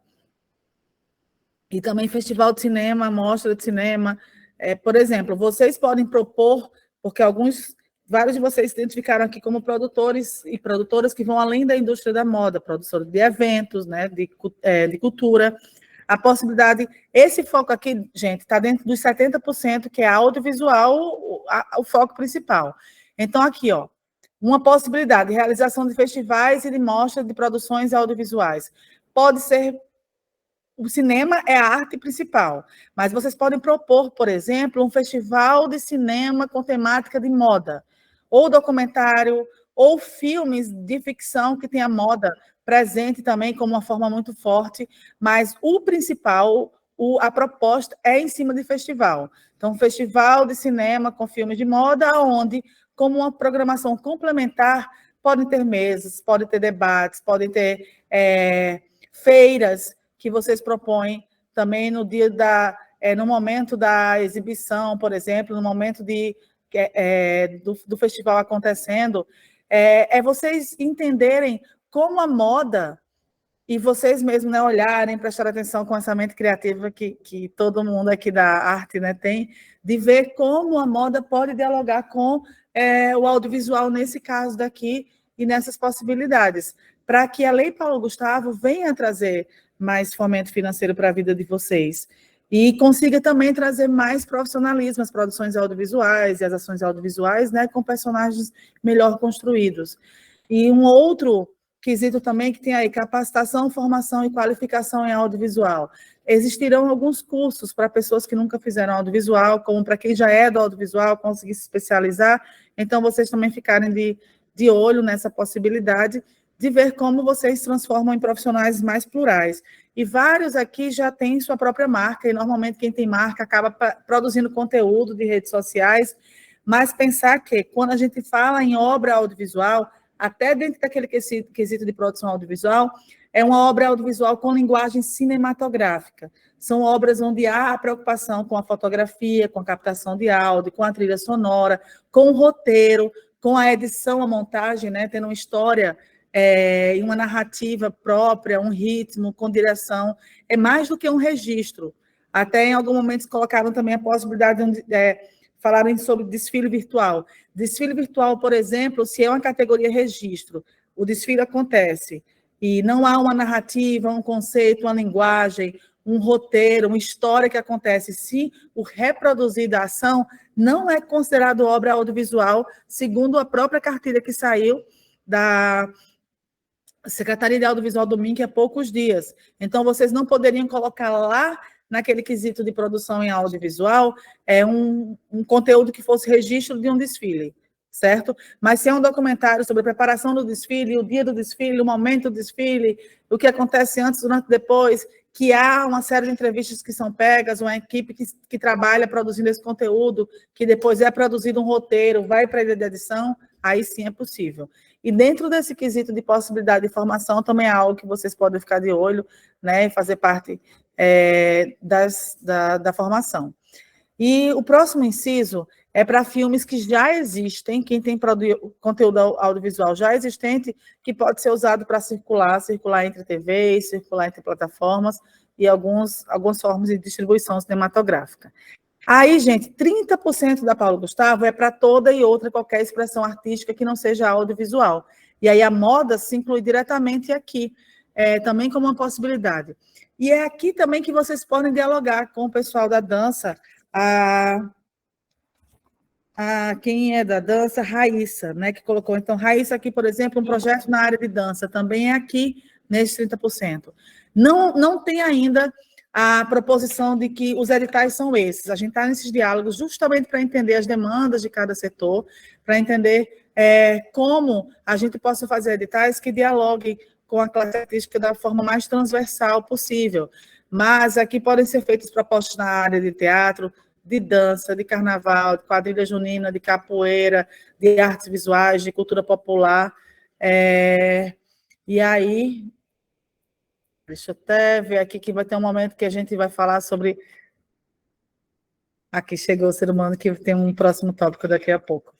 Speaker 1: E também festival de cinema, mostra de cinema. Por exemplo, vocês podem propor, porque vários de vocês se identificaram aqui como produtores e produtoras que vão além da indústria da moda, produtores de eventos, né, de cultura. A possibilidade, esse foco aqui, gente, está dentro dos 70%, que é audiovisual, o foco principal. Então, aqui, ó, uma possibilidade de realização de festivais e de mostras de produções audiovisuais. Pode ser, o cinema é a arte principal, mas vocês podem propor, por exemplo, um festival de cinema com temática de moda, ou documentário, ou filmes de ficção que tenha moda presente também como uma forma muito forte, mas o principal, a proposta é em cima de festival. Então, um festival de cinema com filmes de moda, onde, como uma programação complementar, podem ter mesas, podem ter debates, podem ter feiras que vocês propõem também no dia no momento da exibição, por exemplo, no momento do festival acontecendo, vocês entenderem como a moda, e vocês mesmos, né, olharem, prestar atenção com essa mente criativa que todo mundo aqui da arte, né, tem, de ver como a moda pode dialogar com o audiovisual nesse caso daqui e nessas possibilidades, para que a Lei Paulo Gustavo venha trazer mais fomento financeiro para a vida de vocês e consiga também trazer mais profissionalismo às produções audiovisuais e às ações audiovisuais, né, com personagens melhor construídos. E um outro quesito também que tem aí capacitação, formação e qualificação em audiovisual. Existirão alguns cursos para pessoas que nunca fizeram audiovisual, como para quem já é do audiovisual, conseguir se especializar, então vocês também ficarem de olho nessa possibilidade de ver como vocês se transformam em profissionais mais plurais. E vários aqui já têm sua própria marca, e normalmente quem tem marca acaba produzindo conteúdo de redes sociais, mas pensar que quando a gente fala em obra audiovisual, até dentro daquele quesito de produção audiovisual, é uma obra audiovisual com linguagem cinematográfica. São obras onde há a preocupação com a fotografia, com a captação de áudio, com a trilha sonora, com o roteiro, com a edição, a montagem, né, tendo uma história e uma narrativa própria, um ritmo, com direção. É mais do que um registro. Até em alguns momentos colocaram também a possibilidade falarem sobre desfile virtual. Desfile virtual, por exemplo, se é uma categoria registro, o desfile acontece e não há uma narrativa, um conceito, uma linguagem, um roteiro, uma história que acontece. Se o reproduzir da ação não é considerado obra audiovisual, segundo a própria cartilha que saiu da Secretaria de Audiovisual do MINC há poucos dias. Então, vocês não poderiam colocar lá, naquele quesito de produção em audiovisual, um conteúdo que fosse registro de um desfile, certo? Mas se é um documentário sobre a preparação do desfile, o dia do desfile, o momento do desfile, o que acontece antes, durante e depois, que há uma série de entrevistas que são pegas, uma equipe que trabalha produzindo esse conteúdo, que depois é produzido um roteiro, vai para a ilha de edição, aí sim é possível. E dentro desse quesito de possibilidade de formação, também é algo que vocês podem ficar de olho, né, e fazer parte da formação. E o próximo inciso é para filmes que já existem, quem tem conteúdo audiovisual já existente, que pode ser usado para circular entre TVs, circular entre plataformas e algumas formas de distribuição cinematográfica. Aí, gente, 30% da Paulo Gustavo é para toda e outra qualquer expressão artística que não seja audiovisual. E aí a moda se inclui diretamente aqui, também como uma possibilidade. E é aqui também que vocês podem dialogar com o pessoal da dança, quem é da dança, Raíssa, né, que colocou. Então, Raíssa aqui, por exemplo, um projeto na área de dança, também é aqui, nesses 30%. Não tem ainda a proposição de que os editais são esses. A gente está nesses diálogos justamente para entender as demandas de cada setor, para entender como a gente possa fazer editais que dialoguem com a classe artística da forma mais transversal possível. Mas aqui podem ser feitas propostas na área de teatro, de dança, de carnaval, de quadrilha junina, de capoeira, de artes visuais, de cultura popular. E aí, deixa eu até ver aqui que vai ter um momento que a gente vai falar sobre... Aqui chegou o ser humano, que tem um próximo tópico daqui a pouco.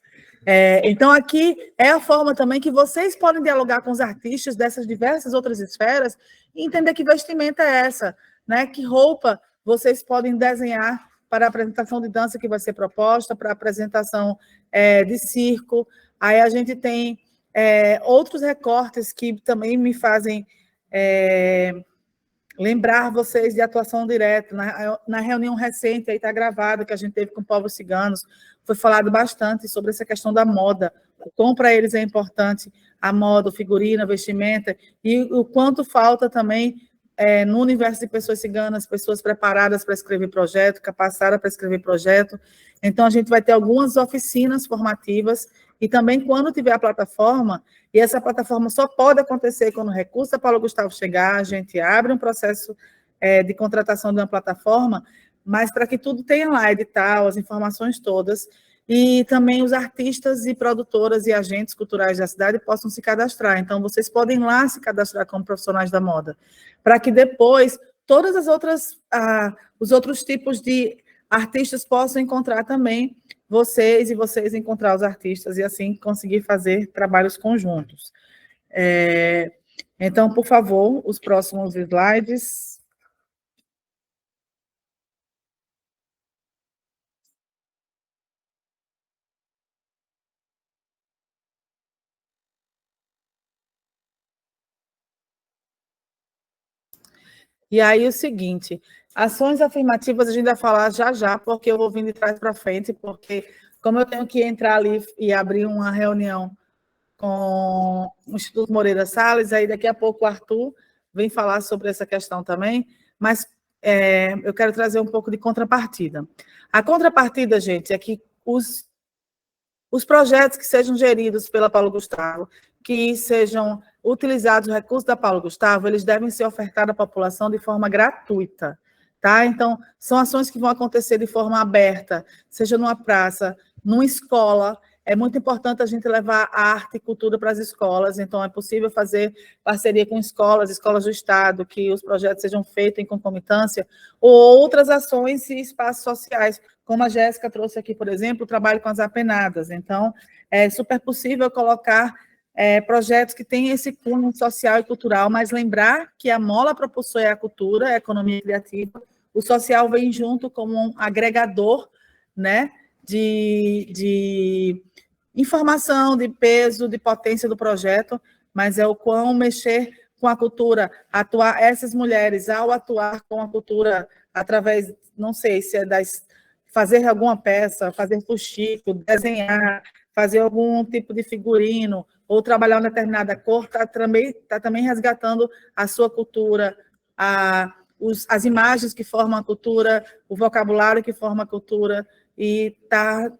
Speaker 1: Então, aqui é a forma também que vocês podem dialogar com os artistas dessas diversas outras esferas e entender que vestimenta é essa, né? Que roupa vocês podem desenhar para a apresentação de dança que vai ser proposta, para a apresentação de circo. Aí a gente tem outros recortes que também me fazem lembrar vocês de atuação direta. Na reunião recente, aí está gravada, que a gente teve com povos ciganos, foi falado bastante sobre essa questão da moda, como para eles é importante a moda, o figurino, a vestimenta, e o quanto falta também no universo de pessoas ciganas, pessoas preparadas para escrever projeto, capacitadas para escrever projeto. Então, a gente vai ter algumas oficinas formativas, e também, quando tiver a plataforma, e essa plataforma só pode acontecer quando o recurso da Paulo Gustavo chegar, a gente abre um processo de contratação de uma plataforma, mas para que tudo tenha lá, edital, as informações todas, e também os artistas e produtoras e agentes culturais da cidade possam se cadastrar. Então, vocês podem lá se cadastrar como profissionais da moda, para que depois todas as outras, os outros tipos de artistas possam encontrar também vocês, e vocês encontrar os artistas, e assim conseguir fazer trabalhos conjuntos. Então, por favor, os próximos slides. E aí o seguinte, ações afirmativas a gente vai falar já, porque eu vou vir de trás para frente, porque como eu tenho que entrar ali e abrir uma reunião com o Instituto Moreira Salles, aí daqui a pouco o Arthur vem falar sobre essa questão também, mas eu quero trazer um pouco de contrapartida. A contrapartida, gente, é que os projetos que sejam geridos pela Paulo Gustavo, que sejam utilizados os recursos da Paulo Gustavo, eles devem ser ofertados à população de forma gratuita, tá? Então, são ações que vão acontecer de forma aberta, seja numa praça, numa escola. É muito importante a gente levar arte e cultura para as escolas, então é possível fazer parceria com escolas do Estado, que os projetos sejam feitos em concomitância, ou outras ações e espaços sociais, como a Jéssica trouxe aqui, por exemplo, o trabalho com as apenadas. Então, é super possível colocar projetos que têm esse cunho social e cultural, mas lembrar que a mola propulsora é a cultura, é a economia criativa, o social vem junto como um agregador, né, de informação, de peso, de potência do projeto, mas é o quão mexer com a cultura, atuar, essas mulheres, ao atuar com a cultura, através, não sei se é fazer alguma peça, fazer fuxico, desenhar, fazer algum tipo de figurino, ou trabalhar uma determinada cor, está também resgatando a sua cultura, as imagens que formam a cultura, o vocabulário que forma a cultura, e está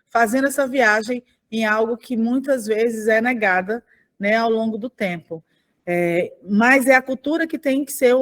Speaker 1: fazendo essa viagem em algo que muitas vezes é negada, né, ao longo do tempo. Mas é a cultura que tem que ser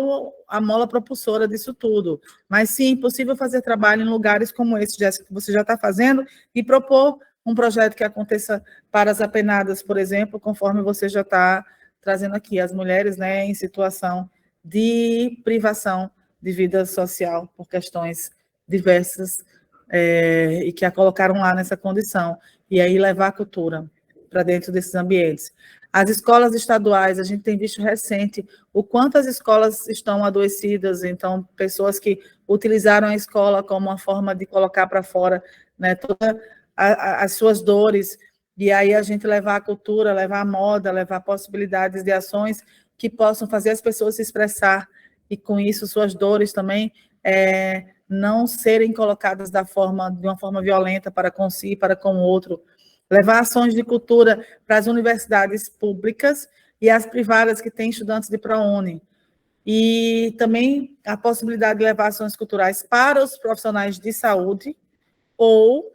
Speaker 1: a mola propulsora disso tudo. Mas sim, é possível fazer trabalho em lugares como esse, Jéssica, que você já está fazendo, e propor um projeto que aconteça para as apenadas, por exemplo, conforme você já está trazendo aqui, as mulheres, né, em situação de privação de vida social por questões diversas, e que a colocaram lá nessa condição, e aí levar a cultura para dentro desses ambientes. As escolas estaduais, a gente tem visto recente o quanto as escolas estão adoecidas, então, pessoas que utilizaram a escola como uma forma de colocar para fora, né, todas as suas dores, e aí a gente levar a cultura, levar a moda, levar possibilidades de ações que possam fazer as pessoas se expressar, e com isso suas dores também não serem colocadas de uma forma violenta para com si, para com o outro. Levar ações de cultura para as universidades públicas e as privadas que têm estudantes de ProUni. E também a possibilidade de levar ações culturais para os profissionais de saúde, ou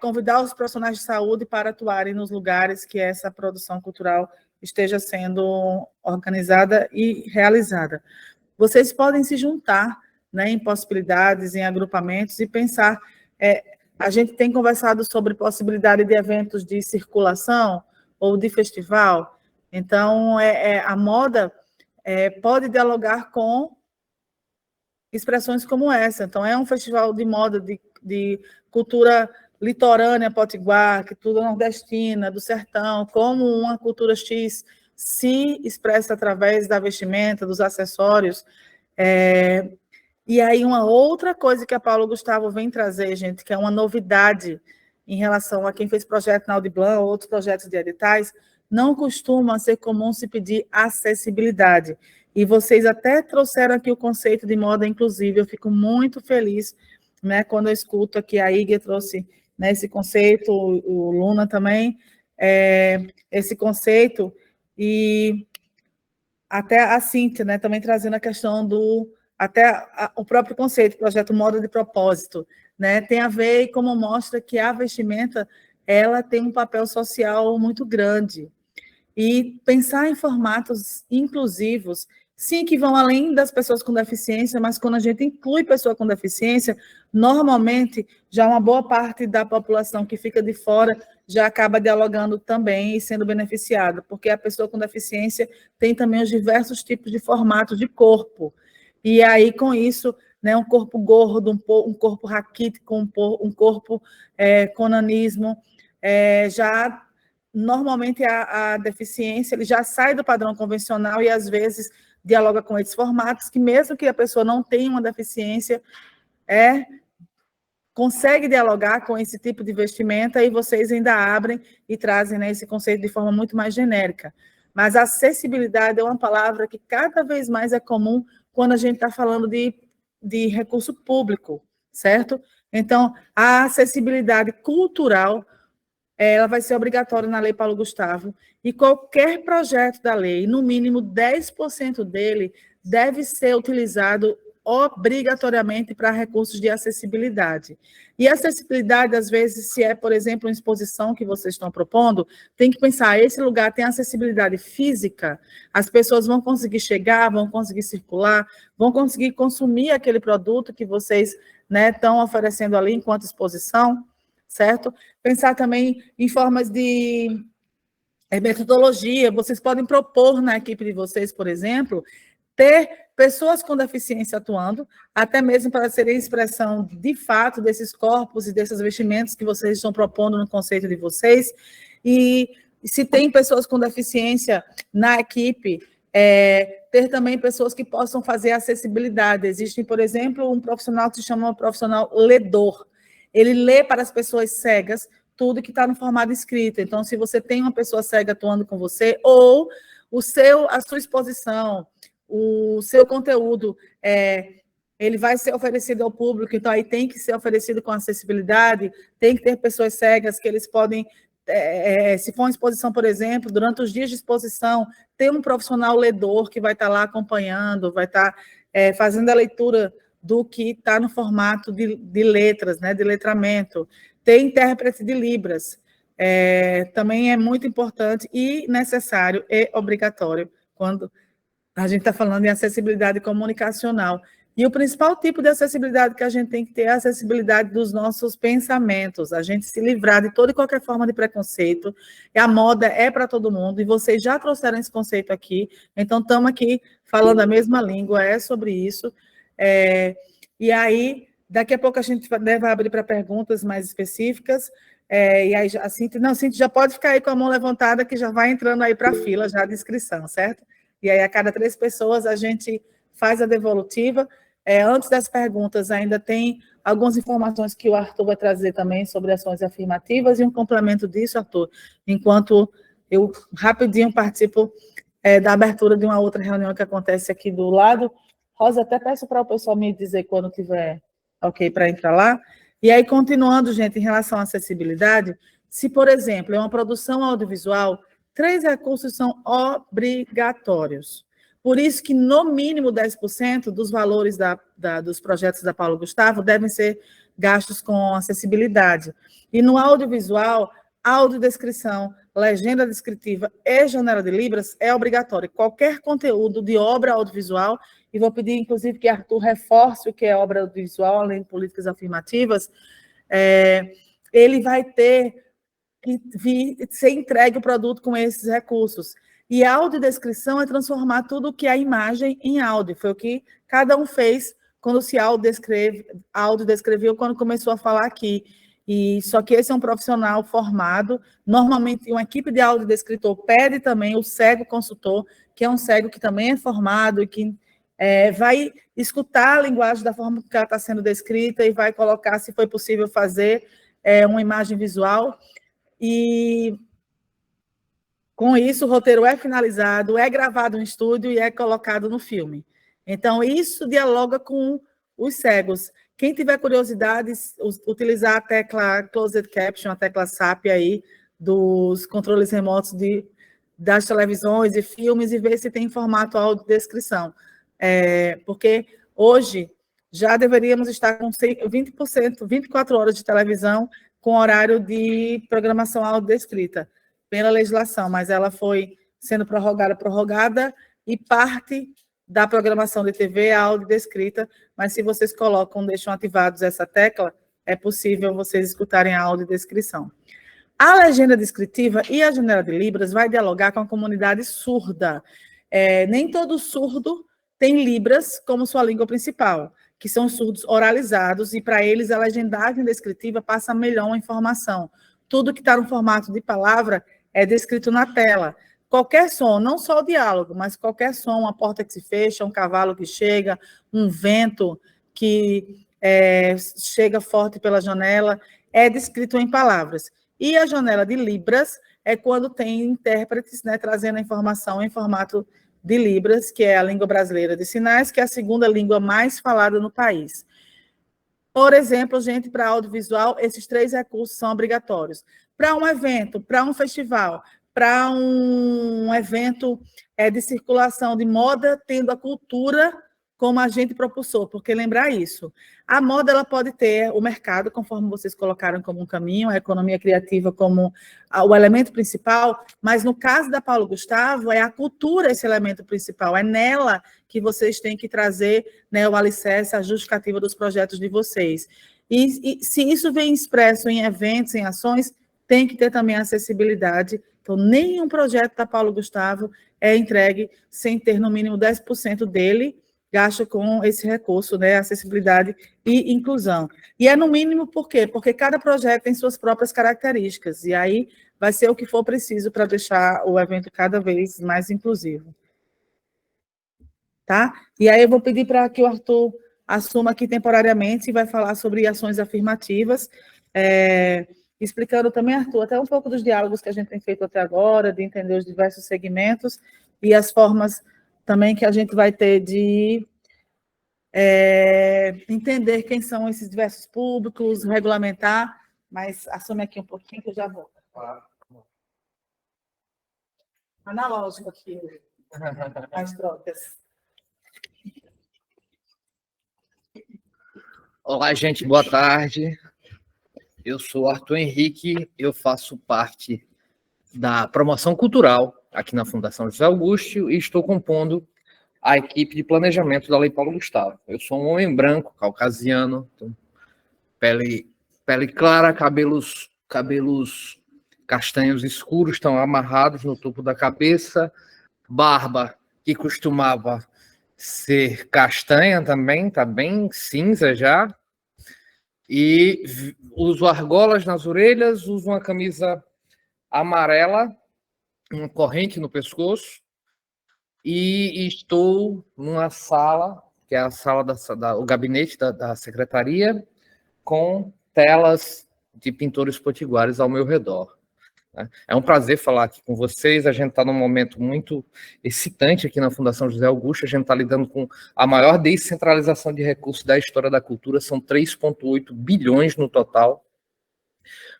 Speaker 1: convidar os profissionais de saúde para atuarem nos lugares que essa produção cultural esteja sendo organizada e realizada. Vocês podem se juntar, né, em possibilidades, em agrupamentos, e pensar. A gente tem conversado sobre possibilidade de eventos de circulação ou de festival. Então, a moda pode dialogar com expressões como essa. Então, é um festival de moda, de cultura litorânea potiguar, que tudo é nordestina, do sertão, como uma cultura X se expressa através da vestimenta, dos acessórios. E aí, uma outra coisa que a Paulo Gustavo vem trazer, gente, que é uma novidade em relação a quem fez projeto na Audiblan ou outros projetos de editais, não costuma ser comum se pedir acessibilidade. E vocês até trouxeram aqui o conceito de moda inclusiva. Eu fico muito feliz, né, quando eu escuto aqui a Igor trouxe, né, esse conceito, o Luna também, esse conceito, e até a Cíntia, né, também trazendo a questão o próprio conceito, projeto Moda de Propósito, né, tem a ver, e como mostra que a vestimenta, ela tem um papel social muito grande. E pensar em formatos inclusivos, sim, que vão além das pessoas com deficiência, mas quando a gente inclui pessoa com deficiência, normalmente, já uma boa parte da população que fica de fora já acaba dialogando também e sendo beneficiada, porque a pessoa com deficiência tem também os diversos tipos de formatos de corpo. E aí, com isso, né, um corpo gordo, um corpo raquítico, um corpo com nanismo, já normalmente a deficiência ele já sai do padrão convencional e, às vezes, dialoga com esses formatos, que mesmo que a pessoa não tenha uma deficiência, consegue dialogar com esse tipo de vestimenta, e vocês ainda abrem e trazem, né, esse conceito de forma muito mais genérica. Mas a acessibilidade é uma palavra que cada vez mais é comum quando a gente está falando de recurso público, certo? Então, a acessibilidade cultural, ela vai ser obrigatória na Lei Paulo Gustavo, e qualquer projeto da lei, no mínimo 10% dele, deve ser utilizado obrigatoriamente para recursos de acessibilidade. E acessibilidade, às vezes, se é, por exemplo, uma exposição que vocês estão propondo, tem que pensar, esse lugar tem acessibilidade física, as pessoas vão conseguir chegar, vão conseguir circular, vão conseguir consumir aquele produto que vocês, né, estão oferecendo ali enquanto exposição, certo? Pensar também em formas de metodologia. Vocês podem propor na equipe de vocês, por exemplo, ter pessoas com deficiência atuando, até mesmo para serem expressão de fato desses corpos e desses vestimentos que vocês estão propondo no conceito de vocês. E se tem pessoas com deficiência na equipe, ter também pessoas que possam fazer acessibilidade. Existe, por exemplo, um profissional que se chama profissional ledor. ele lê para as pessoas cegas tudo que está no formato escrito. Então, se você tem uma pessoa cega atuando com você, ou a sua exposição, o seu conteúdo, ele vai ser oferecido ao público, então aí tem que ser oferecido com acessibilidade, tem que ter pessoas cegas que eles podem, se for uma exposição, por exemplo, durante os dias de exposição, ter um profissional ledor que vai estar lá acompanhando, vai estar fazendo a leitura do que está no formato de letras, né, de letramento. Ter intérprete de Libras também é muito importante e necessário e obrigatório quando a gente está falando em acessibilidade comunicacional. E o principal tipo de acessibilidade que a gente tem que ter é a acessibilidade dos nossos pensamentos, a gente se livrar de toda e qualquer forma de preconceito. E a moda é para todo mundo, e vocês já trouxeram esse conceito aqui, então estamos aqui falando a mesma língua, é sobre isso. E aí, daqui a pouco a gente vai abrir para perguntas mais específicas, e aí a Cíntia já pode ficar aí com a mão levantada, que já vai entrando aí para a fila já de inscrição, certo? E aí, a cada 3 pessoas, a gente faz a devolutiva. Antes das perguntas, ainda tem algumas informações que o Arthur vai trazer também sobre ações afirmativas, e um complemento disso, Arthur, enquanto eu rapidinho participo da abertura de uma outra reunião que acontece aqui do lado. Rosa, até peço para o pessoal me dizer quando tiver ok para entrar lá. E aí, continuando, gente, em relação à acessibilidade, se, por exemplo, é uma produção audiovisual, 3 recursos são obrigatórios. Por isso que, no mínimo, 10% dos valores dos projetos da Paulo Gustavo devem ser gastos com acessibilidade. E no audiovisual, audiodescrição, legenda descritiva e janela de Libras é obrigatório. Qualquer conteúdo de obra audiovisual, e vou pedir, inclusive, que Arthur reforce o que é obra audiovisual, além de políticas afirmativas, ele vai ter que ser entregue o produto com esses recursos. E a audiodescrição é transformar tudo o que é imagem em áudio. Foi o que cada um fez quando se audiodescreveu, quando começou a falar aqui. E só que esse é um profissional formado. Normalmente, uma equipe de audiodescritor pede também o cego consultor, que é um cego que também é formado e que vai escutar a linguagem da forma que ela está sendo descrita e vai colocar, se foi possível fazer, uma imagem visual. E com isso, o roteiro é finalizado, é gravado em estúdio e é colocado no filme. Então, isso dialoga com os cegos. Quem tiver curiosidade, utilizar a tecla Closed Caption, a tecla SAP aí, dos controles remotos das televisões e filmes, e ver se tem formato audiodescrição. Porque hoje já deveríamos estar com 20%, 24 horas de televisão com horário de programação audiodescrita pela legislação, mas ela foi sendo prorrogada, e parte da programação de TV é audiodescrita, mas se vocês deixam ativados essa tecla, é possível vocês escutarem a audiodescrição. A legenda descritiva e a janela de Libras vai dialogar com a comunidade surda. Nem todo surdo tem Libras como sua língua principal, que são surdos oralizados, e para eles a legendagem descritiva passa melhor a informação. Tudo que está no formato de palavra é descrito na tela. Qualquer som, não só o diálogo, mas qualquer som, uma porta que se fecha, um cavalo que chega, um vento que chega forte pela janela, é descrito em palavras. E a janela de Libras é quando tem intérpretes, né, trazendo a informação em formato de Libras, que é a língua brasileira de sinais, que é a segunda língua mais falada no país. Por exemplo, gente, para audiovisual, esses 3 recursos são obrigatórios. Para um evento, para um festival, para um evento de circulação de moda, tendo a cultura como agente propulsor, porque lembrar isso, a moda ela pode ter o mercado, conforme vocês colocaram como um caminho, a economia criativa como o elemento principal, mas no caso da Paulo Gustavo, é a cultura esse elemento principal, é nela que vocês têm que trazer, né, o alicerce, a justificativa dos projetos de vocês. E se isso vem expresso em eventos, em ações, tem que ter também acessibilidade. Então, nenhum projeto da Paulo Gustavo é entregue sem ter no mínimo 10% dele gasto com esse recurso, né, acessibilidade e inclusão. E é no mínimo por quê? Porque cada projeto tem suas próprias características, e aí vai ser o que for preciso para deixar o evento cada vez mais inclusivo. Tá? E aí eu vou pedir para que o Arthur assuma aqui temporariamente e vai falar sobre ações afirmativas, explicando também, Arthur, até um pouco dos diálogos que a gente tem feito até agora, de entender os diversos segmentos e as formas também que a gente vai ter de entender quem são esses diversos públicos, regulamentar, mas assume aqui um pouquinho que eu já volto. Analógico aqui, as trocas.
Speaker 10: Olá, gente, boa tarde. Eu sou Arthur Henrique, eu faço parte da promoção cultural aqui na Fundação José Augusto e estou compondo a equipe de planejamento da Lei Paulo Gustavo. Eu sou um homem branco, caucasiano, pele clara, cabelos castanhos escuros, estão amarrados no topo da cabeça, barba que costumava ser castanha também, tá bem cinza já, e uso argolas nas orelhas, uso uma camisa amarela, uma corrente no pescoço, e estou numa sala, que é a sala o gabinete da secretaria, com telas de pintores potiguares ao meu redor. É um prazer falar aqui com vocês. A gente está num momento muito excitante aqui na Fundação José Augusto. A gente está lidando com a maior descentralização de recursos da história da cultura. São 3,8 bilhões no total.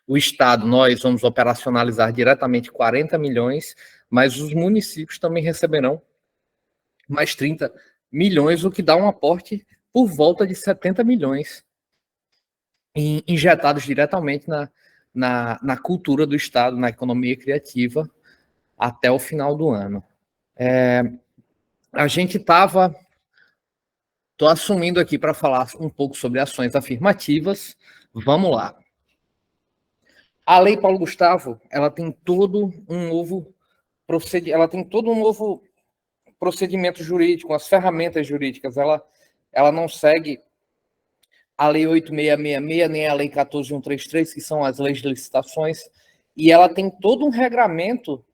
Speaker 10: O Estado, nós vamos operacionalizar diretamente 40 milhões, mas os municípios também receberão mais 30 milhões, o que dá um aporte por volta de 70 milhões injetados diretamente na cultura do Estado, na economia criativa, até o final do ano. A gente estou assumindo aqui para falar um pouco sobre ações afirmativas. Vamos lá. A Lei Paulo Gustavo, ela tem todo um novo procedimento jurídico, as ferramentas jurídicas. Ela não segue a Lei 8666, nem a Lei 14.133, que são as leis de licitações, e ela tem todo um regramento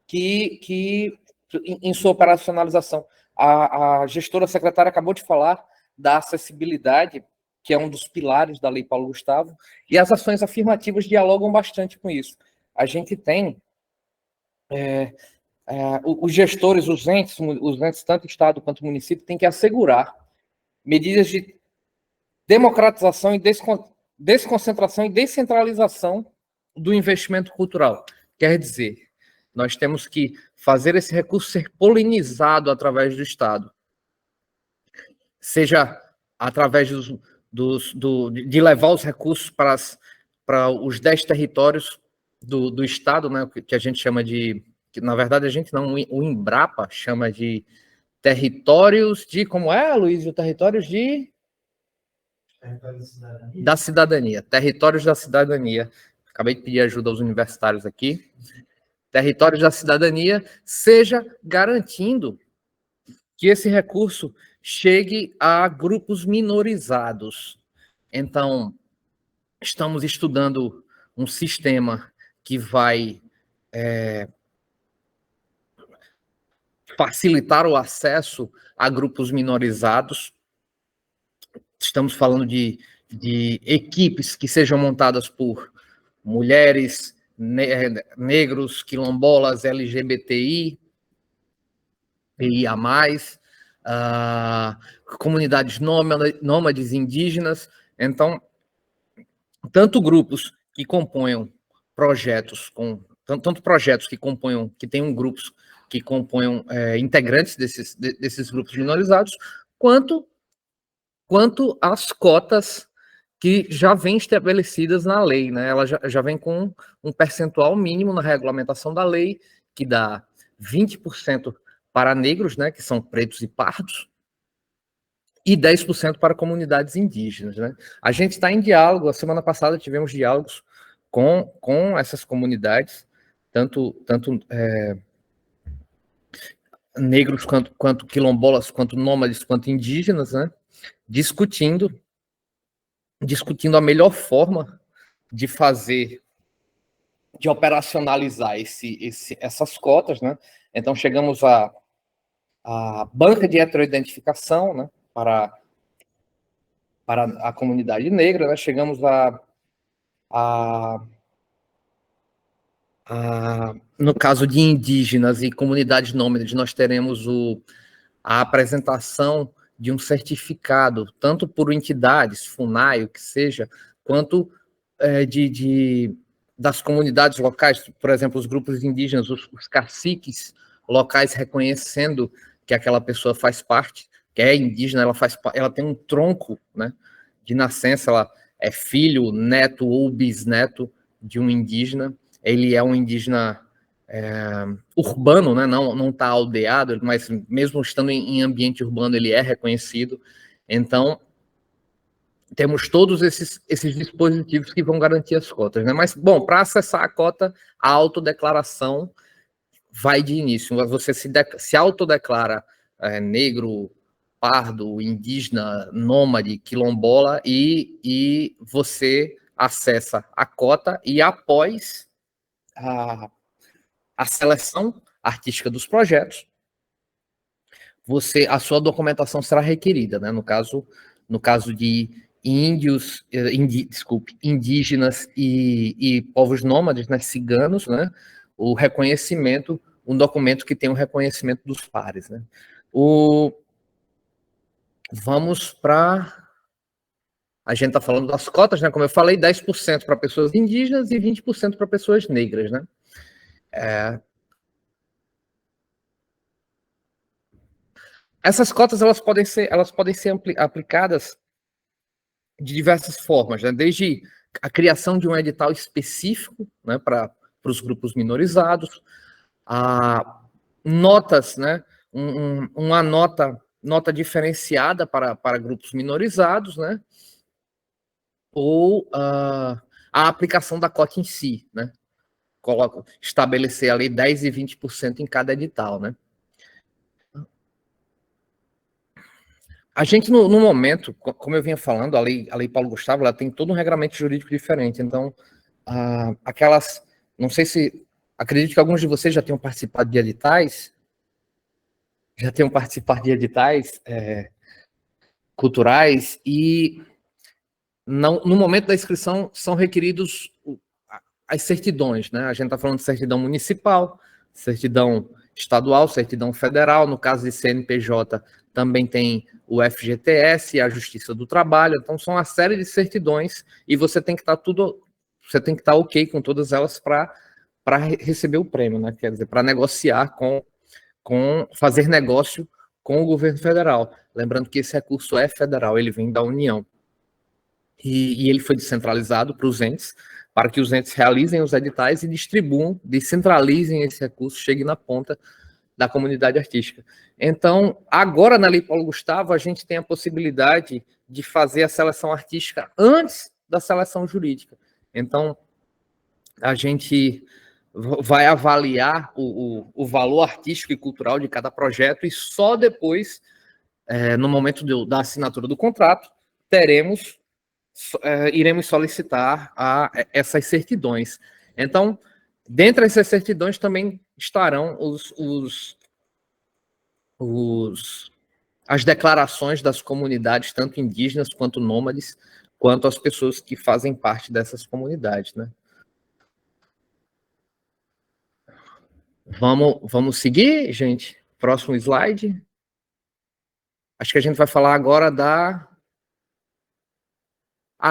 Speaker 10: que em sua operacionalização, a gestora secretária acabou de falar da acessibilidade, que é um dos pilares da Lei Paulo Gustavo, e as ações afirmativas dialogam bastante com isso. A gente tem os gestores, os entes, tanto Estado quanto município, têm que assegurar medidas de democratização e desconcentração e descentralização do investimento cultural. Quer dizer, nós temos que fazer esse recurso ser polinizado através do Estado. Seja através de levar os recursos para os 10 territórios do Estado, né, que a gente chama de... Que, na verdade, a gente não... O Embrapa chama de territórios de... Como é, Luiz? O territórios de... Da cidadania. Territórios da cidadania. Acabei de pedir ajuda aos universitários aqui. Territórios da cidadania, seja garantindo que esse recurso chegue a grupos minorizados. Então, estamos estudando um sistema que vai facilitar o acesso a grupos minorizados. Estamos falando de equipes que sejam montadas por mulheres, negros, quilombolas, LGBTI, PIA+, comunidades nômades indígenas. Então, tanto grupos que componham projetos, tanto projetos que tenham grupos que componham integrantes desses grupos minorizados, quanto as cotas que já vêm estabelecidas na lei, né? Ela já vem com um percentual mínimo na regulamentação da lei, que dá 20% para negros, né, que são pretos e pardos, e 10% para comunidades indígenas, né? A gente está em diálogo, a semana passada tivemos diálogos com essas comunidades, tanto negros quanto quilombolas, quanto nômades, quanto indígenas, né? Discutindo a melhor forma de operacionalizar essas cotas, né? Então, chegamos à banca de heteroidentificação, né? Para para a comunidade negra, né? Chegamos no caso de indígenas e comunidades nômades, nós teremos a apresentação de um certificado, tanto por entidades, FUNAI, o que seja, quanto das comunidades locais, por exemplo, os grupos indígenas, os caciques locais reconhecendo que aquela pessoa faz parte, que é indígena, ela tem um tronco, né, de nascença, ela é filho, neto ou bisneto de um indígena, ele é um indígena urbano, né, não está aldeado, mas mesmo estando em ambiente urbano, ele é reconhecido. Então, temos todos esses dispositivos que vão garantir as cotas, né? Mas, bom, para acessar a cota, a autodeclaração vai de início. Você se autodeclara negro, pardo, indígena, nômade, quilombola, e você acessa a cota, e após a seleção artística dos projetos, a sua documentação será requerida, né? No caso de indígenas e povos nômades, né, ciganos, né, um documento que tem o reconhecimento dos pares, né. Vamos para... A gente está falando das cotas, né, como eu falei, 10% para pessoas indígenas e 20% para pessoas negras, né. Essas cotas elas podem ser aplicadas de diversas formas, né? Desde a criação de um edital específico, né, para os grupos minorizados, notas, né, uma nota diferenciada para grupos minorizados, né, ou a aplicação da cota em si, né, estabelecer ali 10% e 20% em cada edital, né. A gente, no momento, como eu vinha falando, a lei Paulo Gustavo, ela tem todo um regramento jurídico diferente. Então, não sei se... Acredito que alguns de vocês já tenham participado de editais, culturais, e no momento da inscrição são requeridos as certidões, né? A gente está falando de certidão municipal, certidão estadual, certidão federal. No caso de CNPJ, também tem o FGTS e a Justiça do Trabalho. Então, são uma série de certidões e você tem que estar ok com todas elas para receber o prêmio, né? Quer dizer, para negociar fazer negócio com o governo federal. Lembrando que esse recurso é federal, ele vem da União. E ele foi descentralizado para os entes, para que os entes realizem os editais e distribuam, descentralizem esse recurso, chegue na ponta da comunidade artística. Então, agora na Lei Paulo Gustavo, a gente tem a possibilidade de fazer a seleção artística antes da seleção jurídica. Então, a gente vai avaliar o valor artístico e cultural de cada projeto e só depois, no momento da assinatura do contrato, iremos solicitar essas certidões. Então, dentre essas certidões também estarão as declarações das comunidades, tanto indígenas quanto nômades, quanto as pessoas que fazem parte dessas comunidades, né? Vamos seguir, gente? Próximo slide. Acho que a gente vai falar agora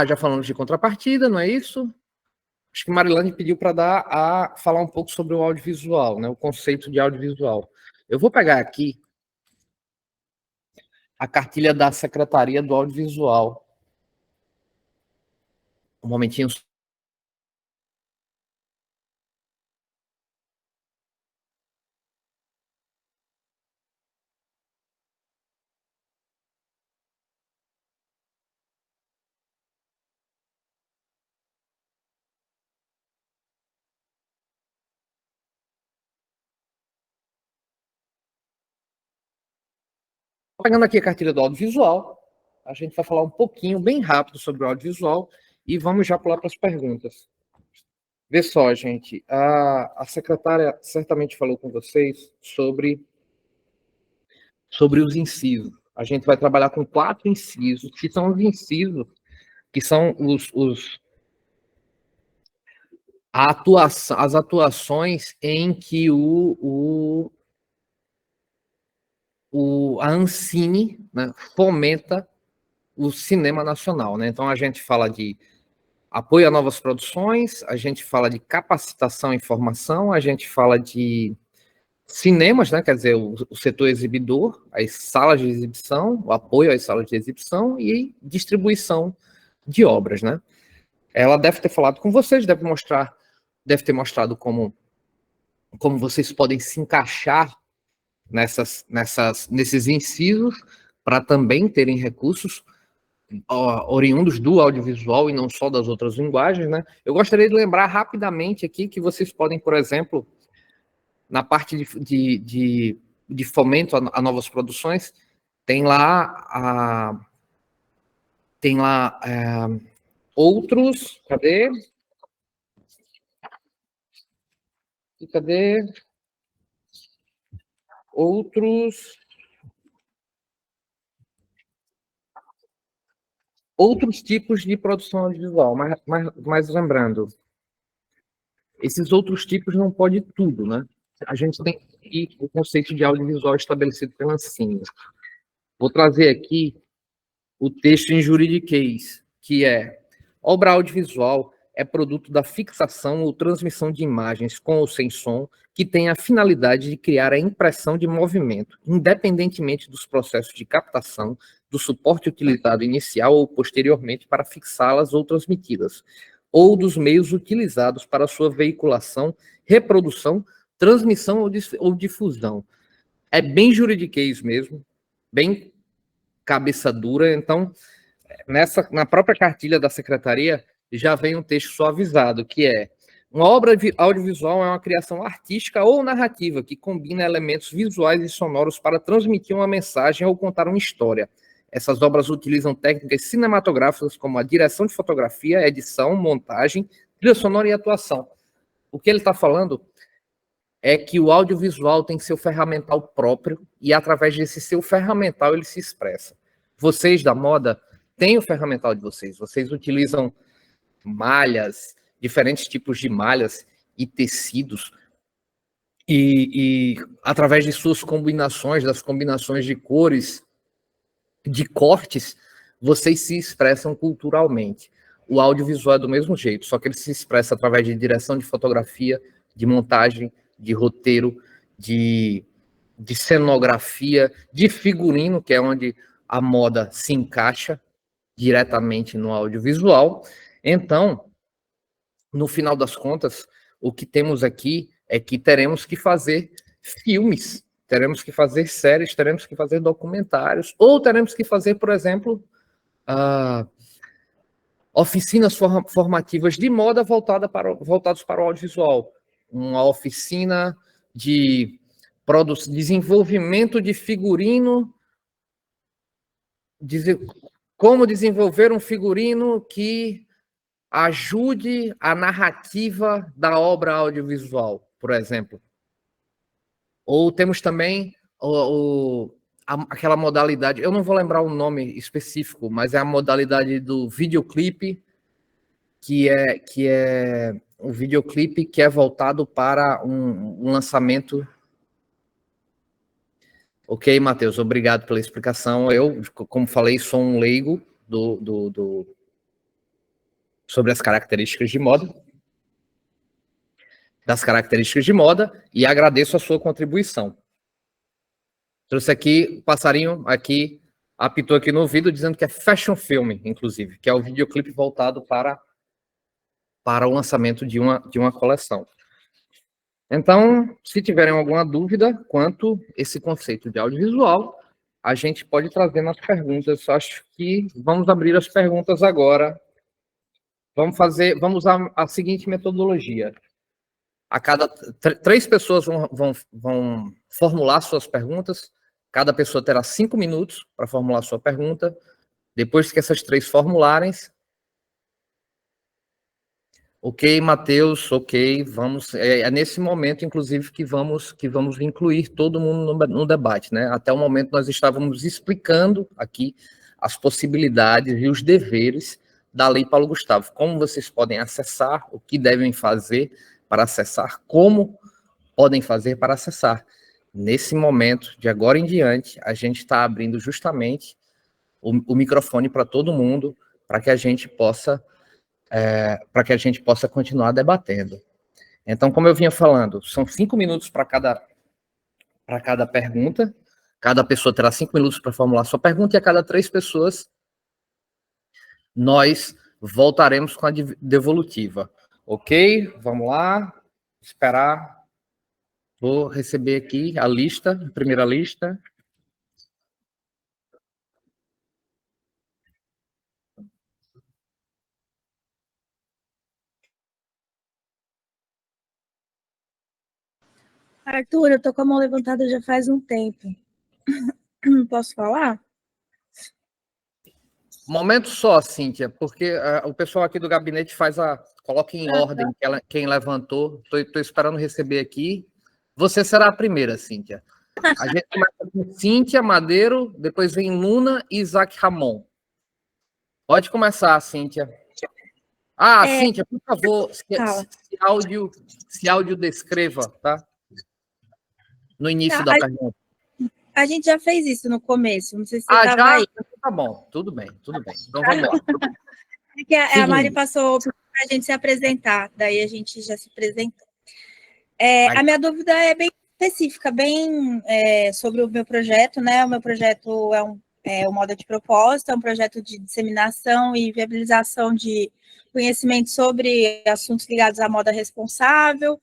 Speaker 10: já falamos de contrapartida, não é isso? Acho que Marilane pediu para falar um pouco sobre o audiovisual, né? O conceito de audiovisual. Eu vou pegar aqui a cartilha da Secretaria do Audiovisual. Um momentinho. Pegando aqui a cartilha do audiovisual, a gente vai falar um pouquinho, bem rápido, sobre o audiovisual e vamos já pular para as perguntas. Vê só, gente, a secretária certamente falou com vocês sobre os incisos. a gente vai trabalhar com 4 incisos, que são os incisos, que são as atuações em que a Ancine, né, fomenta o cinema nacional, né? Então a gente fala de apoio a novas produções, a gente fala de capacitação e formação, a gente fala de cinemas, né? Quer dizer, o setor exibidor, as salas de exibição, o apoio às salas de exibição e distribuição de obras, né? Ela deve ter falado com vocês, deve ter mostrado como vocês podem se encaixar nesses incisos para também terem recursos oriundos do audiovisual e não só das outras linguagens, né? Eu gostaria de lembrar rapidamente aqui que vocês podem, por exemplo, na parte de fomento a novas produções, tem lá outros, cadê? Outros tipos de produção audiovisual, mas lembrando, esses outros tipos não pode tudo, né? A gente tem aqui o conceito de audiovisual estabelecido pela Ancine. Vou trazer aqui o texto em juridiquês, que é: obra audiovisual é produto da fixação ou transmissão de imagens com ou sem som que tem a finalidade de criar a impressão de movimento, independentemente dos processos de captação, do suporte utilizado inicial ou posteriormente para fixá-las ou transmiti-las, ou dos meios utilizados para sua veiculação, reprodução, transmissão ou difusão. É bem juridiquês mesmo, bem cabeça dura. Então, na própria cartilha da secretaria, já vem um texto suavizado, que é: uma obra audiovisual é uma criação artística ou narrativa que combina elementos visuais e sonoros para transmitir uma mensagem ou contar uma história. Essas obras utilizam técnicas cinematográficas como a direção de fotografia, edição, montagem, trilha sonora e atuação. O que ele está falando é que o audiovisual tem seu ferramental próprio e, através desse seu ferramental, ele se expressa. Vocês da moda têm o ferramental de vocês. Vocês utilizam malhas, diferentes tipos de malhas e tecidos, e através de suas combinações, das combinações de cores, de cortes, vocês se expressam culturalmente. O audiovisual é do mesmo jeito, só que ele se expressa através de direção de fotografia, de montagem, de roteiro, de cenografia, de figurino, que é onde a moda se encaixa diretamente no audiovisual. Então, no final das contas, o que temos aqui é que teremos que fazer filmes, teremos que fazer séries, teremos que fazer documentários, ou teremos que fazer, por exemplo, oficinas formativas de moda voltadas para o audiovisual. Uma oficina de desenvolvimento de figurino, como desenvolver um figurino que ajude a narrativa da obra audiovisual, por exemplo. Ou temos também aquela modalidade, eu não vou lembrar o nome específico, mas é a modalidade do videoclipe, que é um videoclipe que é voltado para um lançamento. Ok, Matheus, obrigado pela explicação. Eu, como falei, sou um leigo sobre as características de moda, e agradeço a sua contribuição. Trouxe aqui, o passarinho aqui, apitou aqui no ouvido, dizendo que é fashion film, inclusive, que é o videoclipe voltado para o lançamento de uma coleção. Então, se tiverem alguma dúvida quanto a esse conceito de audiovisual, a gente pode trazer nas perguntas. Acho que vamos abrir as perguntas agora. Vamos usar a seguinte metodologia. A cada 3 pessoas vão formular suas perguntas. Cada pessoa terá 5 minutos para formular sua pergunta. Depois que essas 3 formularem, Ok, Matheus, ok, vamos. É nesse momento, inclusive, que vamos incluir todo mundo no debate, né? Até o momento nós estávamos explicando aqui as possibilidades e os deveres da Lei Paulo Gustavo, como vocês podem acessar, o que devem fazer para acessar, como podem fazer para acessar. Nesse momento, de agora em diante, a gente está abrindo justamente o microfone para todo mundo, para que a gente possa continuar debatendo. Então, como eu vinha falando, são 5 minutos para cada pergunta, cada pessoa terá 5 minutos para formular sua pergunta, e a cada 3 pessoas, nós voltaremos com a devolutiva. Ok? Vamos lá, esperar. Vou receber aqui a lista, a primeira lista.
Speaker 6: Arthur, eu tô com a mão levantada já faz um tempo. Posso falar?
Speaker 10: Momento só, Cíntia, porque o pessoal aqui do gabinete coloca em ordem quem levantou. Estou esperando receber aqui. Você será a primeira, Cíntia. A gente começa com Cíntia Madeiro, depois vem Luna e Isaac Ramon. Pode começar, Cíntia. Cíntia, por favor, se áudio descreva, tá? No início da pergunta.
Speaker 6: A gente já fez isso no começo, não sei se você estava aí.
Speaker 10: Tá bom, tudo bem. Então vamos lá.
Speaker 6: Porque a Mari passou para a gente se apresentar, daí a gente já se apresentou. A minha dúvida é bem específica, bem sobre o meu projeto, né? O meu projeto é o Moda de Propósito, é um projeto de disseminação e viabilização de conhecimento sobre assuntos ligados à moda responsável,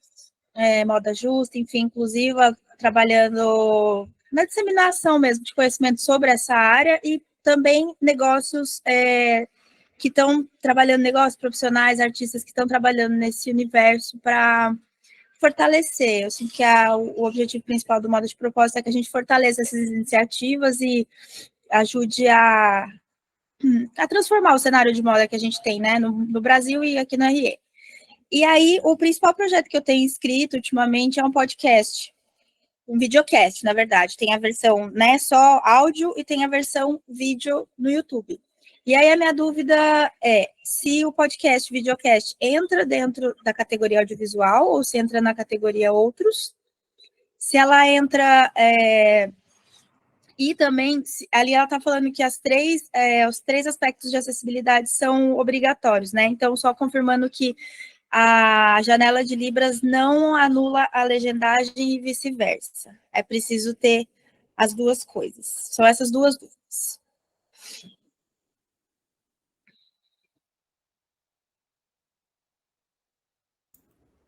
Speaker 6: moda justa, enfim, inclusiva, trabalhando na disseminação mesmo de conhecimento sobre essa área e também negócios que estão trabalhando, negócios profissionais, artistas que estão trabalhando nesse universo para fortalecer. Eu sinto que o objetivo principal do Moda de Propósito é que a gente fortaleça essas iniciativas e ajude a transformar o cenário de moda que a gente tem, né, no Brasil e aqui na RE. E aí, o principal projeto que eu tenho escrito ultimamente é um podcast, um videocast, na verdade. Tem a versão, né, só áudio e tem a versão vídeo no YouTube. E aí a minha dúvida é se o podcast, videocast, entra dentro da categoria audiovisual ou se entra na categoria outros. Se ela entra... E também, ali ela está falando que os 3 aspectos de acessibilidade são obrigatórios, né? Então, só confirmando que a janela de Libras não anula a legendagem e vice-versa. É preciso ter as duas coisas. São essas duas dúvidas.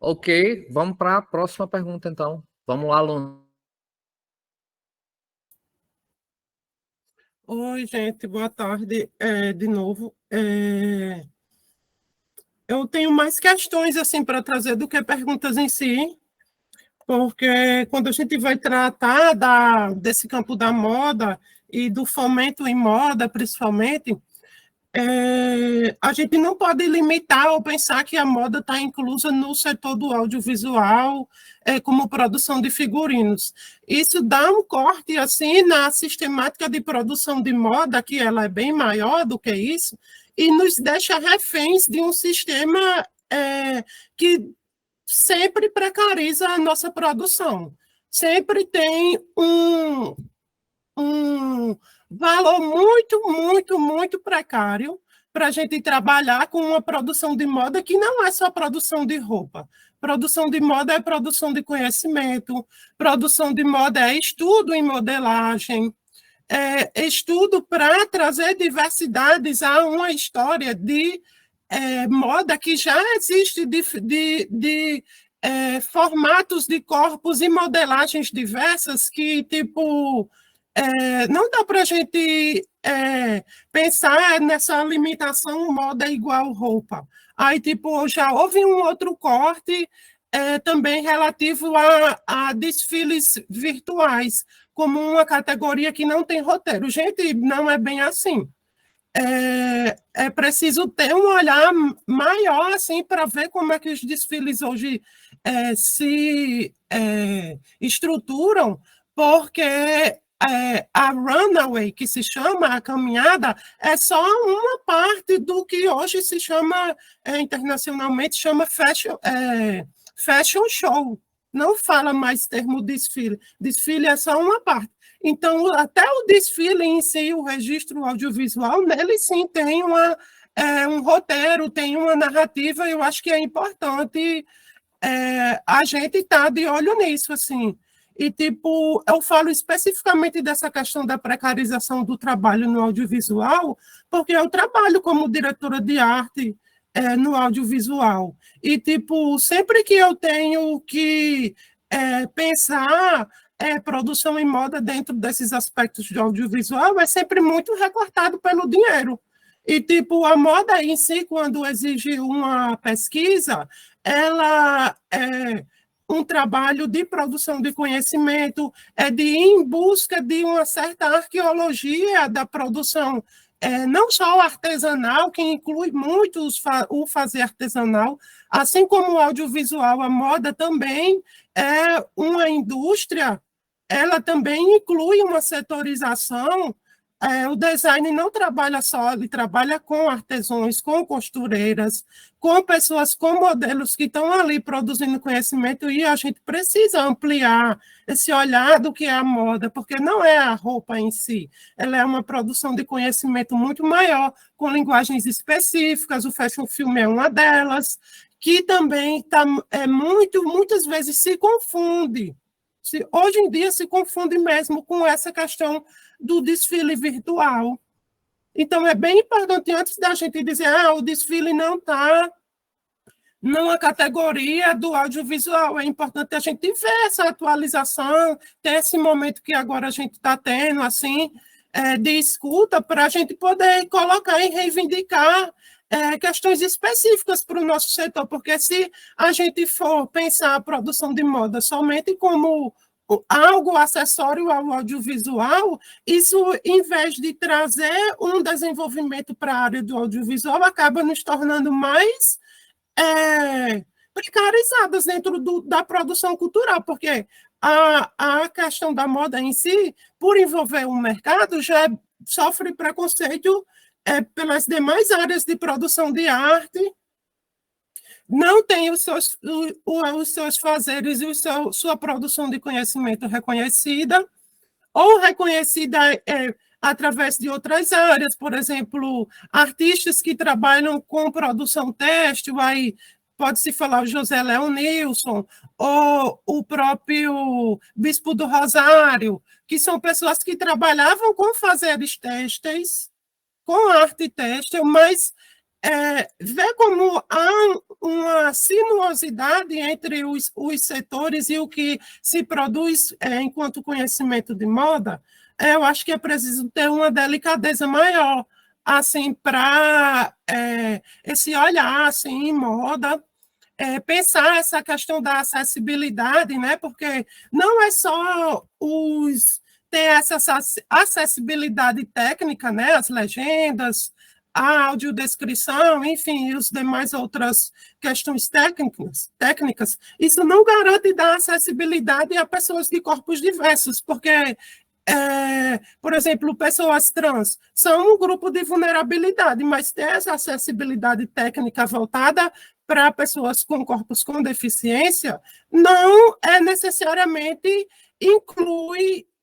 Speaker 10: Ok, vamos para a próxima pergunta, então. Vamos lá, Luna.
Speaker 2: Oi, gente, boa tarde de novo. Eu tenho mais questões assim para trazer do que perguntas em si, porque quando a gente vai tratar desse campo da moda e do fomento em moda, principalmente, a gente não pode limitar ou pensar que a moda está inclusa no setor do audiovisual, como produção de figurinos. Isso dá um corte assim na sistemática de produção de moda, que ela é bem maior do que isso, e nos deixa reféns de um sistema que sempre precariza a nossa produção. Sempre tem um valor muito, muito, muito precário para a gente trabalhar com uma produção de moda que não é só produção de roupa. Produção de moda é produção de conhecimento, produção de moda é estudo em modelagem, estudo para trazer diversidades a uma história de moda que já existe de formatos de corpos e modelagens diversas que, tipo... não dá para a gente pensar nessa limitação moda igual roupa. Aí, tipo, já houve um outro corte também relativo a desfiles virtuais, como uma categoria que não tem roteiro. Gente, não é bem assim. é preciso ter um olhar maior assim, para ver como é que os desfiles hoje se estruturam, porque a runway, que se chama a caminhada, é só uma parte do que hoje se chama, internacionalmente, chama fashion show. Não fala mais termo desfile. Desfile é só uma parte. Então, até o desfile em si, o registro audiovisual, nele sim tem um roteiro, tem uma narrativa, e eu acho que é importante a gente estar de olho nisso, assim. E, tipo, eu falo especificamente dessa questão da precarização do trabalho no audiovisual, porque eu trabalho como diretora de arte no audiovisual. E, tipo, sempre que eu tenho que pensar produção em moda dentro desses aspectos de audiovisual, é sempre muito recortado pelo dinheiro. E, tipo, a moda em si, quando exige uma pesquisa, ela é um trabalho de produção de conhecimento, de ir em busca de uma certa arqueologia da produção, não só artesanal, que inclui muito o fazer artesanal, assim como o audiovisual, a moda também é uma indústria, ela também inclui uma setorização. O design não trabalha só, ele trabalha com artesãos, com costureiras, com pessoas, com modelos que estão ali produzindo conhecimento, e a gente precisa ampliar esse olhar do que é a moda, porque não é a roupa em si, ela é uma produção de conhecimento muito maior, com linguagens específicas, o fashion film é uma delas, que também muitas vezes se confunde. Hoje em dia se confunde mesmo com essa questão do desfile virtual. Então, é bem importante, antes da gente dizer o desfile não está numa categoria do audiovisual, é importante a gente ver essa atualização, ter esse momento que agora a gente está tendo, assim, de escuta, para a gente poder colocar e reivindicar questões específicas para o nosso setor, porque se a gente for pensar a produção de moda somente como algo acessório ao audiovisual, isso, em vez de trazer um desenvolvimento para a área do audiovisual, acaba nos tornando mais precarizadas dentro da produção cultural, porque a questão da moda em si, por envolver o mercado, já sofre preconceito pelas demais áreas de produção de arte, não tem os seus fazeres e sua produção de conhecimento reconhecida, ou reconhecida através de outras áreas, por exemplo, artistas que trabalham com produção têxtil, aí pode-se falar o José Leão Nilson, ou o próprio Bispo do Rosário, que são pessoas que trabalhavam com fazeres têxteis, com arte têxtil, mas ver como há uma sinuosidade entre os setores e o que se produz enquanto conhecimento de moda, eu acho que é preciso ter uma delicadeza maior, assim, para esse olhar, assim, em moda, pensar essa questão da acessibilidade, né? Porque não é só ter essa acessibilidade técnica, né? As legendas, a audiodescrição, enfim, e as demais outras questões técnicas, isso não garante dar acessibilidade a pessoas de corpos diversos, porque, por exemplo, pessoas trans são um grupo de vulnerabilidade, mas ter essa acessibilidade técnica voltada para pessoas com corpos com deficiência não necessariamente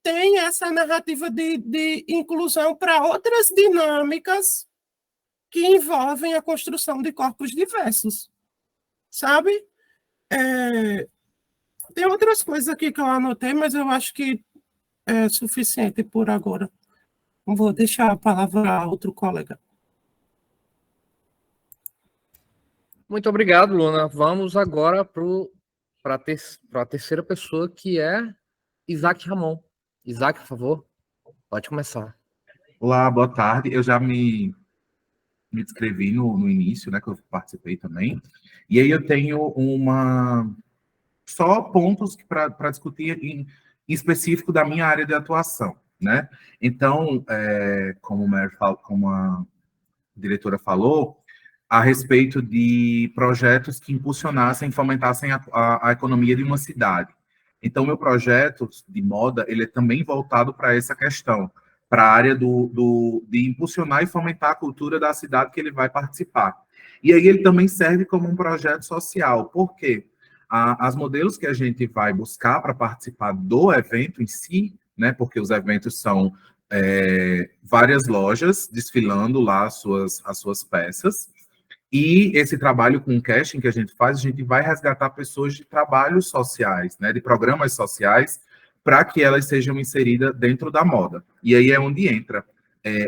Speaker 2: tem essa narrativa de inclusão para outras dinâmicas que envolvem a construção de corpos diversos, sabe? Tem outras coisas aqui que eu anotei, mas eu acho que é suficiente por agora. Vou deixar a palavra a outro colega.
Speaker 10: Muito obrigado, Luna. Vamos agora para a terceira pessoa, que é Isaac Ramon. Isaac, por favor, pode começar.
Speaker 3: Olá, boa tarde. Eu já me descrevi no início, né, que eu participei também. E aí eu tenho só pontos para discutir em específico da minha área de atuação, né? Então, como a diretora falou, a respeito de projetos que impulsionassem, fomentassem a economia de uma cidade. Então, meu projeto de moda, ele é também voltado para essa questão, para a área de impulsionar e fomentar a cultura da cidade que ele vai participar. E aí ele também serve como um projeto social. Por quê? As modelos que a gente vai buscar para participar do evento em si, né, porque os eventos são várias lojas desfilando lá as suas peças, e esse trabalho com o casting que a gente faz, a gente vai resgatar pessoas de trabalhos sociais, né, de programas sociais, para que elas sejam inseridas dentro da moda. E aí é onde entra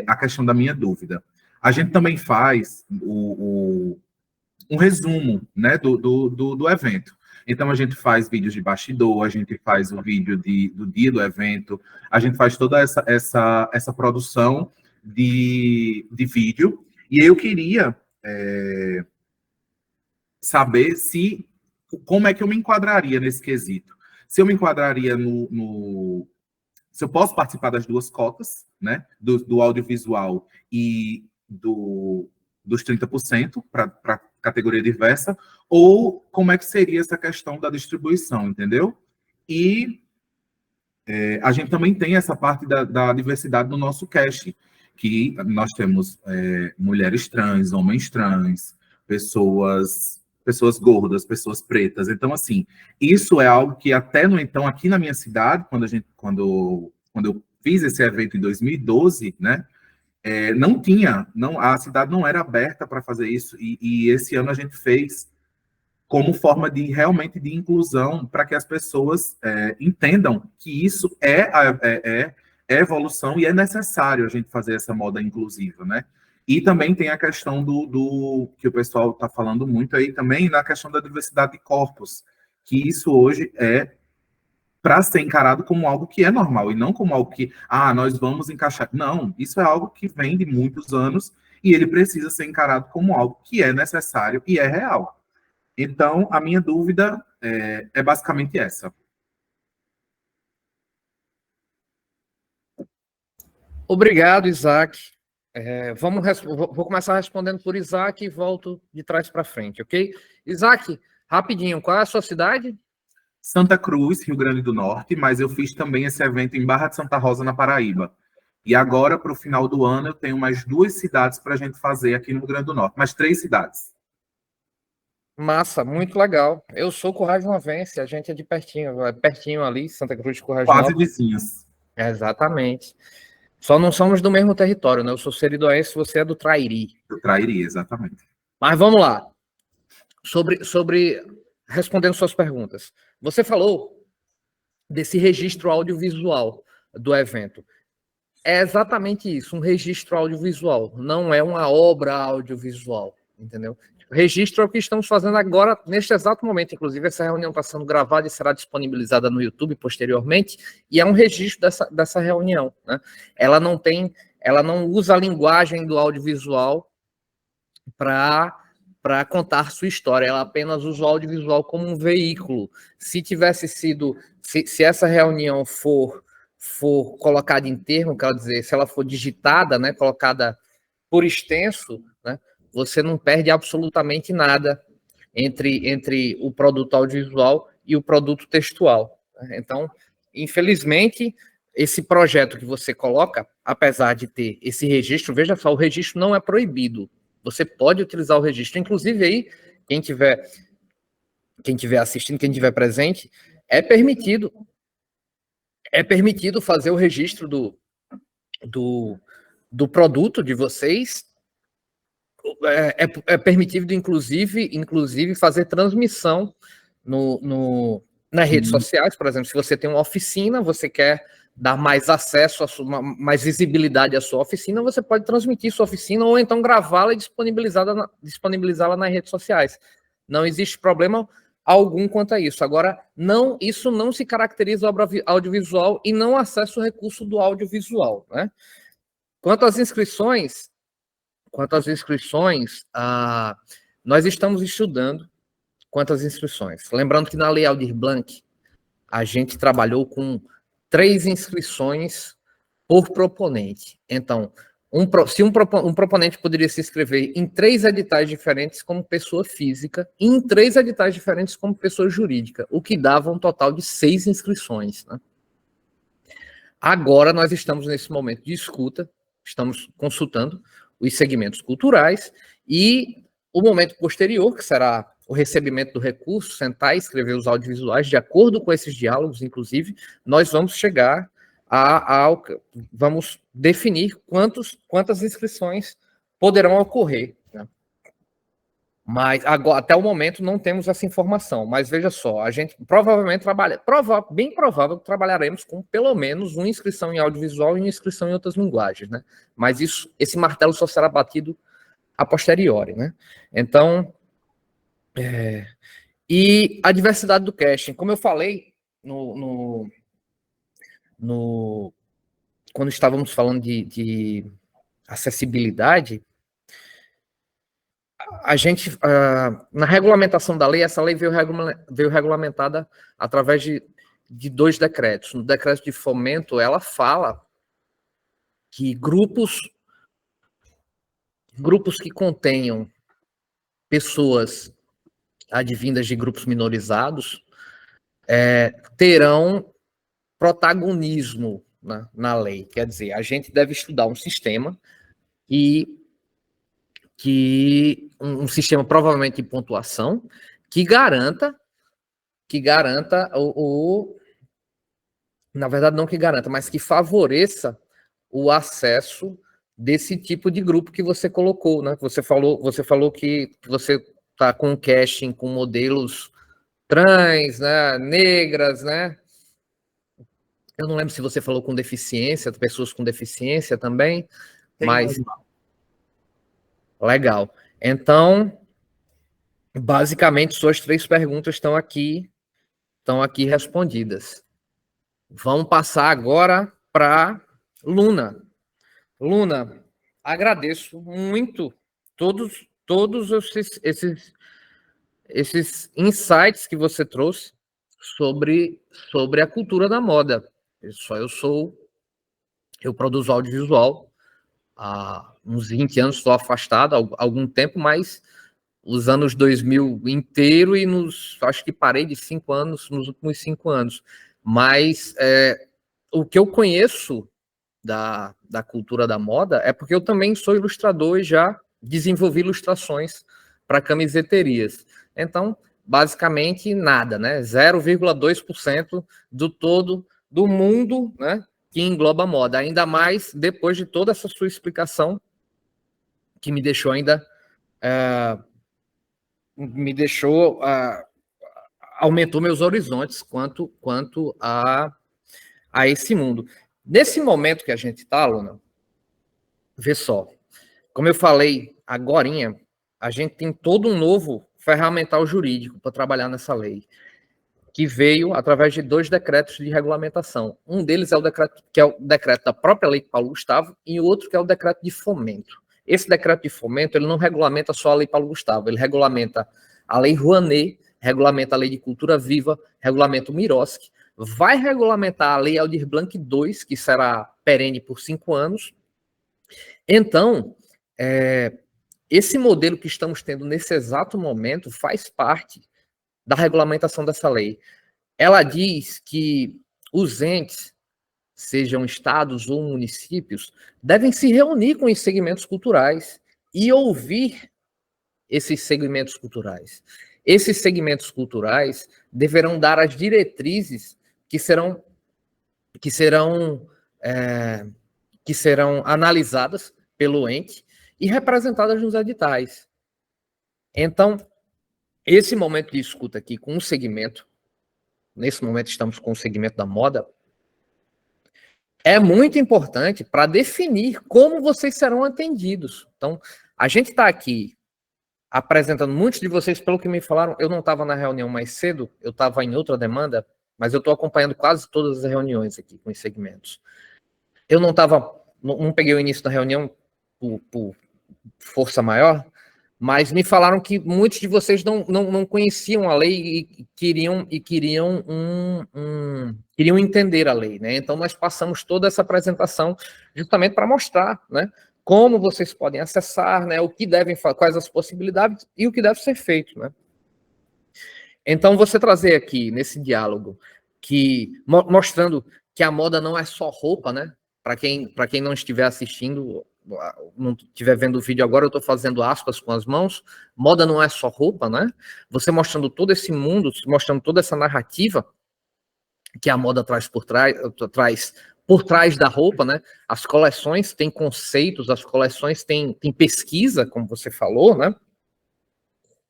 Speaker 3: a questão da minha dúvida. A gente também faz um resumo, né, do evento. Então, a gente faz vídeos de bastidor, a gente faz o vídeo do dia do evento, a gente faz toda essa produção de vídeo. E eu queria saber como é que eu me enquadraria nesse quesito. Se eu me enquadraria se eu posso participar das duas cotas, né, do audiovisual e dos 30% para categoria diversa, ou como é que seria essa questão da distribuição, entendeu? E a gente também tem essa parte da diversidade no nosso cast, que nós temos mulheres trans, homens trans, pessoas gordas, pessoas pretas. Então, assim, isso é algo que até, no então, aqui na minha cidade, quando eu fiz esse evento em 2012, né, a cidade não era aberta para fazer isso, e esse ano a gente fez como forma realmente de inclusão, para que as pessoas entendam que isso é evolução e é necessário a gente fazer essa moda inclusiva, né? E também tem a questão que o pessoal está falando muito aí também, na questão da diversidade de corpos, que isso hoje para ser encarado como algo que é normal, e não como algo que, nós vamos encaixar. Não, isso é algo que vem de muitos anos, e ele precisa ser encarado como algo que é necessário e é real. Então, a minha dúvida é basicamente essa.
Speaker 10: Obrigado, Isaac. Vou começar respondendo por Isaac e volto de trás para frente, ok? Isaac, rapidinho, qual é a sua cidade?
Speaker 3: Santa Cruz, Rio Grande do Norte, mas eu fiz também esse evento em Barra de Santa Rosa, na Paraíba. E agora, para o final do ano, eu tenho mais 2 cidades para a gente fazer aqui no Rio Grande do Norte, mais 3 cidades.
Speaker 10: Massa, muito legal. Eu sou Currais-Novense, a gente é de pertinho ali, Santa Cruz de Currais
Speaker 3: Quase vizinhos.
Speaker 10: Exatamente. Só não somos do mesmo território, né? Eu sou seridoense, você é do Trairi.
Speaker 3: Do Trairi, exatamente.
Speaker 10: Mas vamos lá. Respondendo suas perguntas. Você falou desse registro audiovisual do evento. É exatamente isso, um registro audiovisual. Não é uma obra audiovisual, entendeu? O registro é o que estamos fazendo agora, neste exato momento. Inclusive, essa reunião está sendo gravada e será disponibilizada no YouTube posteriormente, e é um registro dessa reunião, né? Ela não usa a linguagem do audiovisual para contar sua história, ela apenas usa o audiovisual como um veículo. Se essa reunião for colocada em termo, quer dizer, se ela for digitada, né, colocada por extenso, né, você não perde absolutamente nada entre o produto audiovisual e o produto textual. Então, infelizmente, esse projeto que você coloca, apesar de ter esse registro, veja só, o registro não é proibido. Você pode utilizar o registro. Inclusive, aí, quem tiver assistindo, quem tiver presente, é permitido fazer o registro do produto de vocês. É permitido, inclusive, fazer transmissão nas redes sociais. Por exemplo, se você tem uma oficina, você quer dar mais acesso, mais visibilidade à sua oficina, você pode transmitir sua oficina ou então gravá-la e disponibilizá-la nas redes sociais. Não existe problema algum quanto a isso. Agora, isso não se caracteriza obra audiovisual e não acessa o recurso do audiovisual, né? Quanto às inscrições, nós estamos estudando quanto às inscrições. Lembrando que na Lei Aldir Blanc, a gente trabalhou com 3 inscrições por proponente. Então, Se um proponente poderia se inscrever em 3 editais diferentes como pessoa física e em 3 editais diferentes como pessoa jurídica, o que dava um total de 6 inscrições, né? Agora nós estamos nesse momento de escuta, estamos consultando os segmentos culturais e o momento posterior, que será o recebimento do recurso, sentar e escrever os audiovisuais, de acordo com esses diálogos, inclusive, nós vamos chegar vamos definir quantas inscrições poderão ocorrer, né? Mas agora, até o momento não temos essa informação. Mas veja só, a gente provavelmente bem provável que trabalharemos com pelo menos uma inscrição em audiovisual e uma inscrição em outras linguagens, né? Mas esse martelo só será batido a posteriori, né? Então, e a diversidade do casting, como eu falei quando estávamos falando de acessibilidade, a gente, na regulamentação da lei, essa lei veio regulamentada através de 2 decretos. No decreto de fomento, ela fala que grupos que contenham pessoas advindas de grupos minorizados terão protagonismo na lei. Quer dizer, a gente deve estudar um sistema um sistema provavelmente de pontuação que garanta na verdade não que garanta, mas que favoreça o acesso desse tipo de grupo que você colocou, né? Você falou que você está com casting com modelos trans, né, negras, né? Eu não lembro se você falou com deficiência, pessoas com deficiência também, mas legal. Então, basicamente, suas 3 perguntas estão aqui respondidas. Vamos passar agora para Luna. Luna, agradeço muito todos esses insights que você trouxe sobre a cultura da moda. Eu produzo audiovisual há uns 20 anos, estou afastado há algum tempo, mas os anos 2000 inteiro e acho que parei de 5 anos, nos últimos 5 anos. Mas o que eu conheço da cultura da moda é porque eu também sou ilustrador e já desenvolvi ilustrações para camiseterias. Então, basicamente, nada, né? 0,2% do todo do mundo, né, que engloba a moda. Ainda mais depois de toda essa sua explicação, que me deixou ainda... aumentou meus horizontes quanto a esse mundo. Nesse momento que a gente está, Luna, vê só, como eu falei agorinha, a gente tem todo um novo ferramental jurídico para trabalhar nessa lei, que veio através de 2 decretos de regulamentação. Um deles é o decreto, que é o decreto da própria Lei Paulo Gustavo, e o outro que é o decreto de fomento. Esse decreto de fomento, ele não regulamenta só a Lei Paulo Gustavo, ele regulamenta a Lei Rouanet, regulamenta a Lei de Cultura Viva, regulamenta o Miroski, vai regulamentar a Lei Aldir Blanc II, que será perene por 5 anos. Então, esse modelo que estamos tendo nesse exato momento faz parte da regulamentação dessa lei. Ela diz que os entes, sejam estados ou municípios, devem se reunir com os segmentos culturais e ouvir esses segmentos culturais. Esses segmentos culturais deverão dar as diretrizes que serão analisadas pelo ente e representadas nos editais. Então, esse momento de escuta aqui com o segmento, nesse momento estamos com o segmento da moda, é muito importante para definir como vocês serão atendidos. Então, a gente está aqui apresentando muitos de vocês, pelo que me falaram, eu não estava na reunião mais cedo, eu estava em outra demanda, mas eu estou acompanhando quase todas as reuniões aqui com os segmentos. Eu não peguei o início da reunião por força maior, mas me falaram que muitos de vocês não conheciam a lei e queriam entender a lei, né? Então nós passamos toda essa apresentação justamente para mostrar, né, como vocês podem acessar, né? O que devem, quais as possibilidades e o que deve ser feito, né? Então, você trazer aqui nesse diálogo mostrando que a moda não é só roupa, né? Para quem não estiver assistindo, não estiver vendo o vídeo agora, eu estou fazendo aspas com as mãos. Moda não é só roupa, né? Você mostrando todo esse mundo, mostrando toda essa narrativa que a moda traz por trás da roupa, né? As coleções têm conceitos, as coleções têm pesquisa, como você falou, né?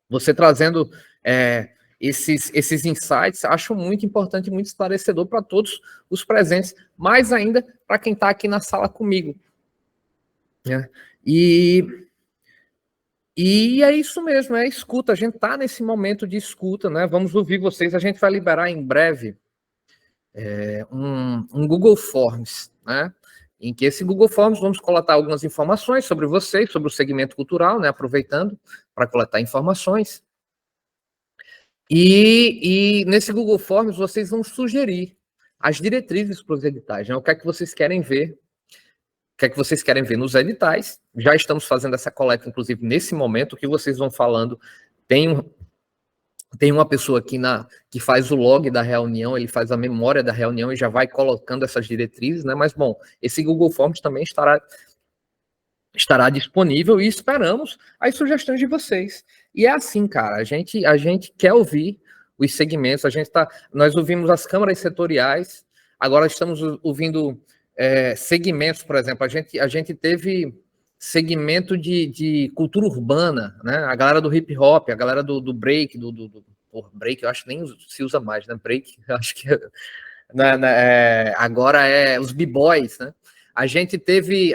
Speaker 10: Você trazendo esses insights, acho muito importante, muito esclarecedor para todos os presentes, mais ainda para quem está aqui na sala comigo. Né? E é isso mesmo, é escuta. A gente está nesse momento de escuta, né? Vamos ouvir vocês. A gente vai liberar em breve um Google Forms, né? Em que esse Google Forms vamos coletar algumas informações sobre vocês, sobre o segmento cultural, né? Aproveitando para coletar informações. E nesse Google Forms vocês vão sugerir as diretrizes para os editais, né? O que é que vocês querem ver? O que é que vocês querem ver nos editais? Já estamos fazendo essa coleta, inclusive, nesse momento, o que vocês vão falando. Tem uma pessoa aqui que faz o log da reunião, ele faz a memória da reunião e já vai colocando essas diretrizes, né? Mas, bom, esse Google Forms também estará disponível e esperamos as sugestões de vocês. E é assim, cara, a gente quer ouvir os segmentos, nós ouvimos as câmaras setoriais, agora estamos ouvindo segmentos, por exemplo, a gente teve segmento de cultura urbana, né? A galera do hip hop, a galera do break, break, eu acho que nem se usa mais, né? Break, eu acho que agora é os b-boys, né? A gente teve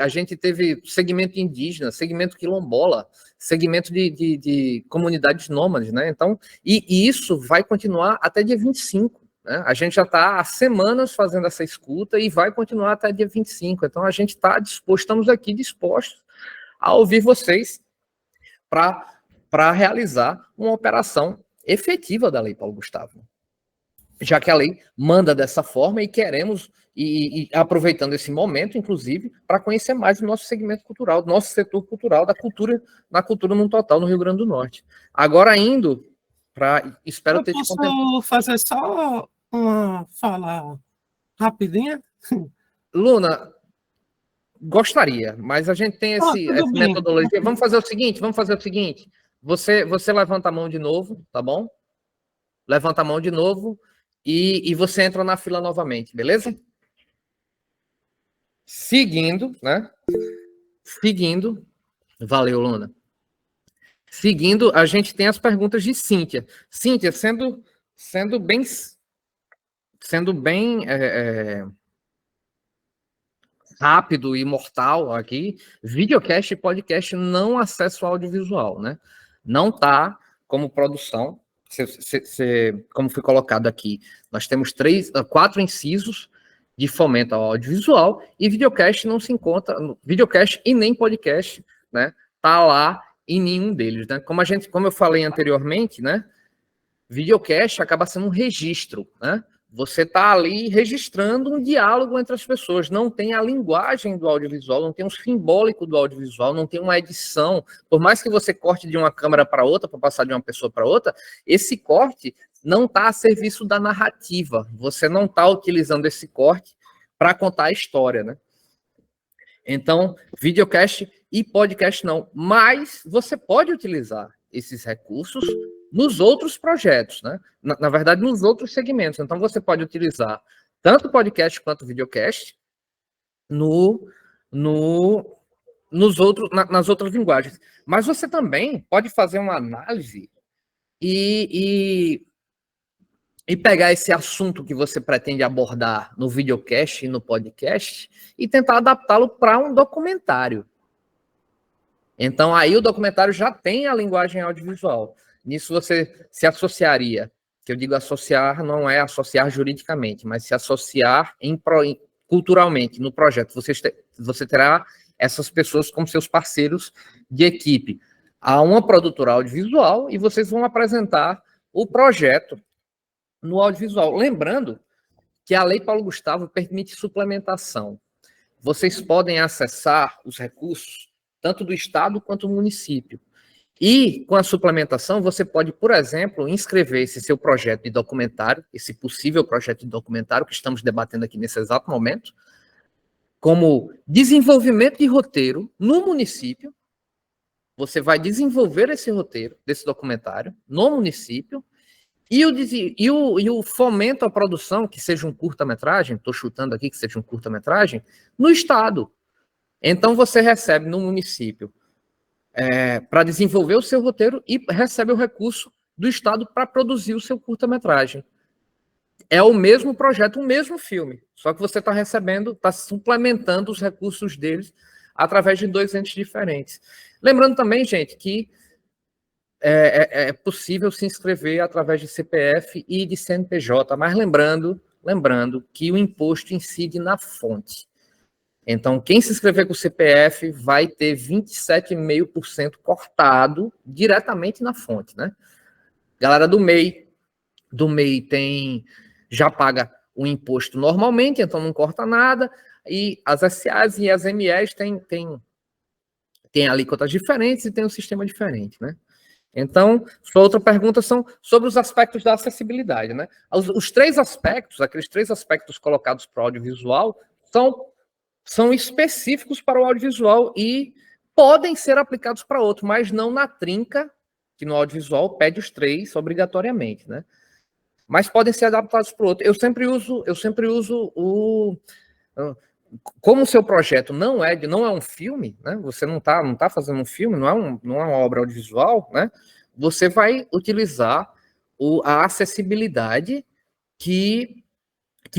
Speaker 10: segmento indígena, segmento quilombola, segmento de comunidades nômades, né? Então, e isso vai continuar até dia 25, né? A gente já está há semanas fazendo essa escuta e vai continuar até dia 25. Então, a gente está disposto, estamos aqui dispostos a ouvir vocês para realizar uma operação efetiva da Lei Paulo Gustavo. Já que a lei manda dessa forma e queremos, e aproveitando esse momento, inclusive, para conhecer mais do nosso segmento cultural, do nosso setor cultural, na cultura no total no Rio Grande do Norte. Agora, indo para... Espero ter te contemplado.
Speaker 2: Posso fazer só uma fala rapidinha?
Speaker 10: Luna, gostaria, mas a gente tem essa metodologia. Vamos fazer o seguinte, você levanta a mão de novo, tá bom? Levanta a mão de novo e você entra na fila novamente, beleza? Seguindo, né? Valeu, Luna. Seguindo, a gente tem as perguntas de Cíntia. Cíntia, sendo bem rápido e mortal aqui, videocast e podcast não acesso audiovisual, né? Não tá como produção, como foi colocado aqui. Nós temos 4 incisos de fomento ao audiovisual e videocast não se encontra, videocast e nem podcast, né? Tá lá em nenhum deles, né? Como eu falei anteriormente, né? Videocast acaba sendo um registro, né? Você está ali registrando um diálogo entre as pessoas, não tem a linguagem do audiovisual, não tem o simbólico do audiovisual, não tem uma edição. Por mais que você corte de uma câmera para outra, para passar de uma pessoa para outra, esse corte não está a serviço da narrativa. Você não está utilizando esse corte para contar a história, né? Então, videocast e podcast não. Mas você pode utilizar esses recursos nos outros projetos, né? Na verdade, nos outros segmentos. Então, você pode utilizar tanto podcast quanto videocast nas outras linguagens. Mas você também pode fazer uma análise e pegar esse assunto que você pretende abordar no videocast e no podcast e tentar adaptá-lo para um documentário. Então, aí o documentário já tem a linguagem audiovisual. Nisso você se associaria, que eu digo associar, não é associar juridicamente, mas se associar culturalmente no projeto. Você terá essas pessoas como seus parceiros de equipe. Há uma produtora audiovisual e vocês vão apresentar o projeto no audiovisual. Lembrando que a Lei Paulo Gustavo permite suplementação. Vocês podem acessar os recursos tanto do Estado quanto do município. E, com a suplementação, você pode, por exemplo, inscrever esse seu projeto de documentário, esse possível projeto de documentário que estamos debatendo aqui nesse exato momento, como desenvolvimento de roteiro no município. Você vai desenvolver esse roteiro, desse documentário, no município, e o fomento à produção, que seja um curta-metragem, estou chutando aqui que seja um curta-metragem, no Estado. Então, você recebe no município para desenvolver o seu roteiro e recebe o recurso do Estado para produzir o seu curta-metragem. É o mesmo projeto, o mesmo filme, só que você está recebendo, está suplementando os recursos deles através de 2 entes diferentes. Lembrando também, gente, que é possível se inscrever através de CPF e de CNPJ, mas lembrando que o imposto incide na fonte. Então, quem se inscrever com o CPF vai ter 27,5% cortado diretamente na fonte, né? Galera do MEI já paga o imposto normalmente, então não corta nada, e as SAs e as MEs têm alíquotas diferentes e tem um sistema diferente, né? Então, sua outra pergunta são sobre os aspectos da acessibilidade, né? Os 3 aspectos, aqueles 3 aspectos colocados para o audiovisual, são específicos para o audiovisual e podem ser aplicados para outro, mas não na trinca, que no audiovisual pede os 3 obrigatoriamente, né? Mas podem ser adaptados para o outro. Eu sempre uso como o seu projeto não é um filme, né? Você não tá fazendo um filme, não é uma obra audiovisual, né? Você vai utilizar a acessibilidade que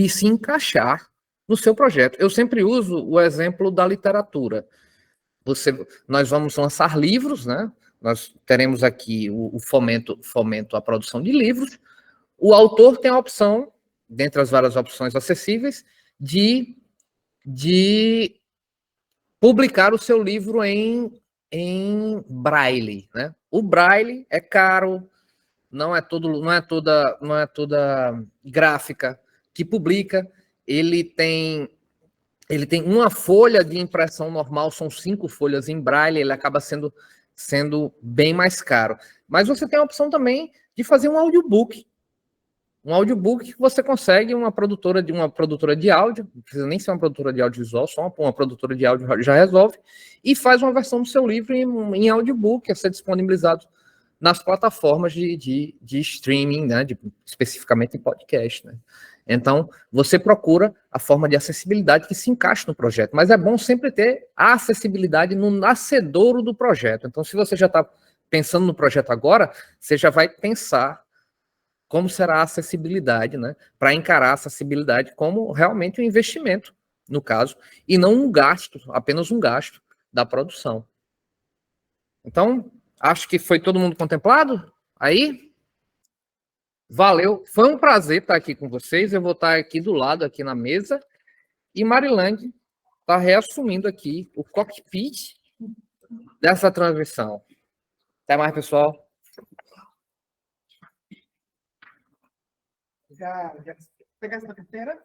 Speaker 10: se encaixar no seu projeto. Eu sempre uso o exemplo da literatura. Nós vamos lançar livros, né? Nós teremos aqui o fomento à produção de livros. O autor tem a opção, dentre as várias opções acessíveis, de publicar o seu livro em braille, né? O braille é caro, não é toda gráfica que publica. Ele tem uma folha de impressão normal, são 5 folhas em braille, ele acaba sendo bem mais caro. Mas você tem a opção também de fazer um audiobook. Um audiobook que você consegue uma produtora de áudio, não precisa nem ser uma produtora de audiovisual, só uma produtora de áudio já resolve, e faz uma versão do seu livro em audiobook, a ser disponibilizado nas plataformas de streaming, né, especificamente em podcast, né? Então, você procura a forma de acessibilidade que se encaixe no projeto, mas é bom sempre ter a acessibilidade no nascedouro do projeto. Então, se você já está pensando no projeto agora, você já vai pensar como será a acessibilidade, né? Para encarar a acessibilidade como realmente um investimento, no caso, e não um gasto, apenas um gasto da produção. Então, acho que foi todo mundo contemplado aí. Valeu, foi um prazer estar aqui com vocês. Eu vou estar aqui do lado, aqui na mesa, e Marilande está reassumindo aqui o cockpit dessa transmissão. Até mais, pessoal.
Speaker 1: Já pegasse na carteira?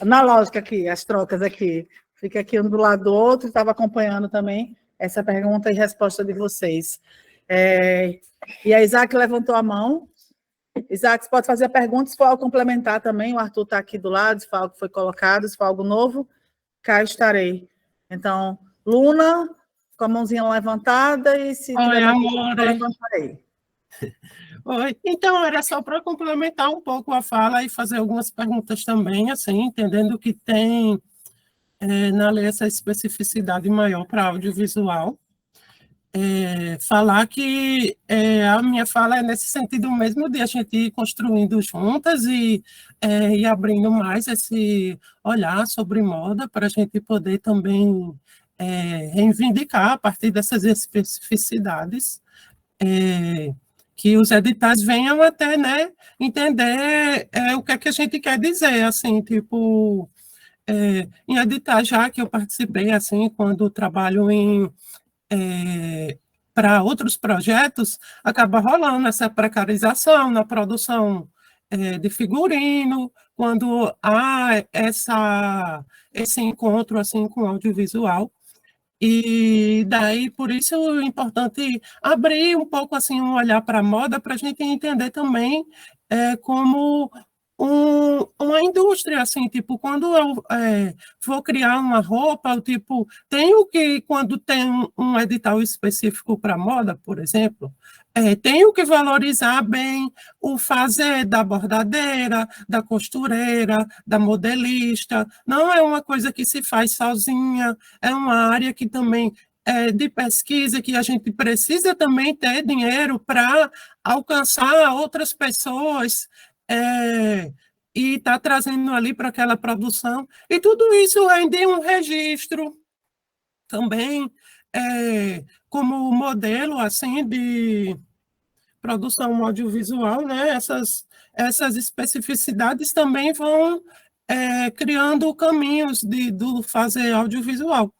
Speaker 11: Na lógica aqui, as trocas aqui. Fica aqui um do lado do outro, estava acompanhando também essa pergunta e resposta de vocês. E a Isaac levantou a mão. Isaac, você pode fazer a pergunta, se for algo complementar também, o Arthur está aqui do lado, se for algo que foi colocado, se for algo novo, cá estarei. Então, Luna, com a mãozinha levantada, e se tiver
Speaker 2: amor,
Speaker 11: eu levantarei.
Speaker 2: Oi, então era só para complementar um pouco a fala e fazer algumas perguntas também, assim, entendendo que tem na lei essa especificidade maior para audiovisual. Falar que a minha fala é nesse sentido mesmo de a gente ir construindo juntas e abrindo mais esse olhar sobre moda para a gente poder também reivindicar a partir dessas especificidades que os editais venham até, né, entender o que é que a gente quer dizer, assim, tipo, em editais já que eu participei, assim, quando trabalho para outros projetos, acaba rolando essa precarização na produção de figurino, quando há esse encontro assim com o audiovisual. E daí, por isso, é importante abrir um pouco assim um olhar para a moda, para a gente entender também como uma indústria, assim, tipo, quando eu vou criar uma roupa, eu, tipo, tenho que, quando tem um edital específico para moda, por exemplo, tenho que valorizar bem o fazer da bordadeira, da costureira, da modelista. Não é uma coisa que se faz sozinha, é uma área que também é de pesquisa, que a gente precisa também ter dinheiro para alcançar outras pessoas e está trazendo ali para aquela produção. E tudo isso rende um registro também, como modelo assim de produção audiovisual, né? Essas especificidades também vão criando caminhos do fazer audiovisual.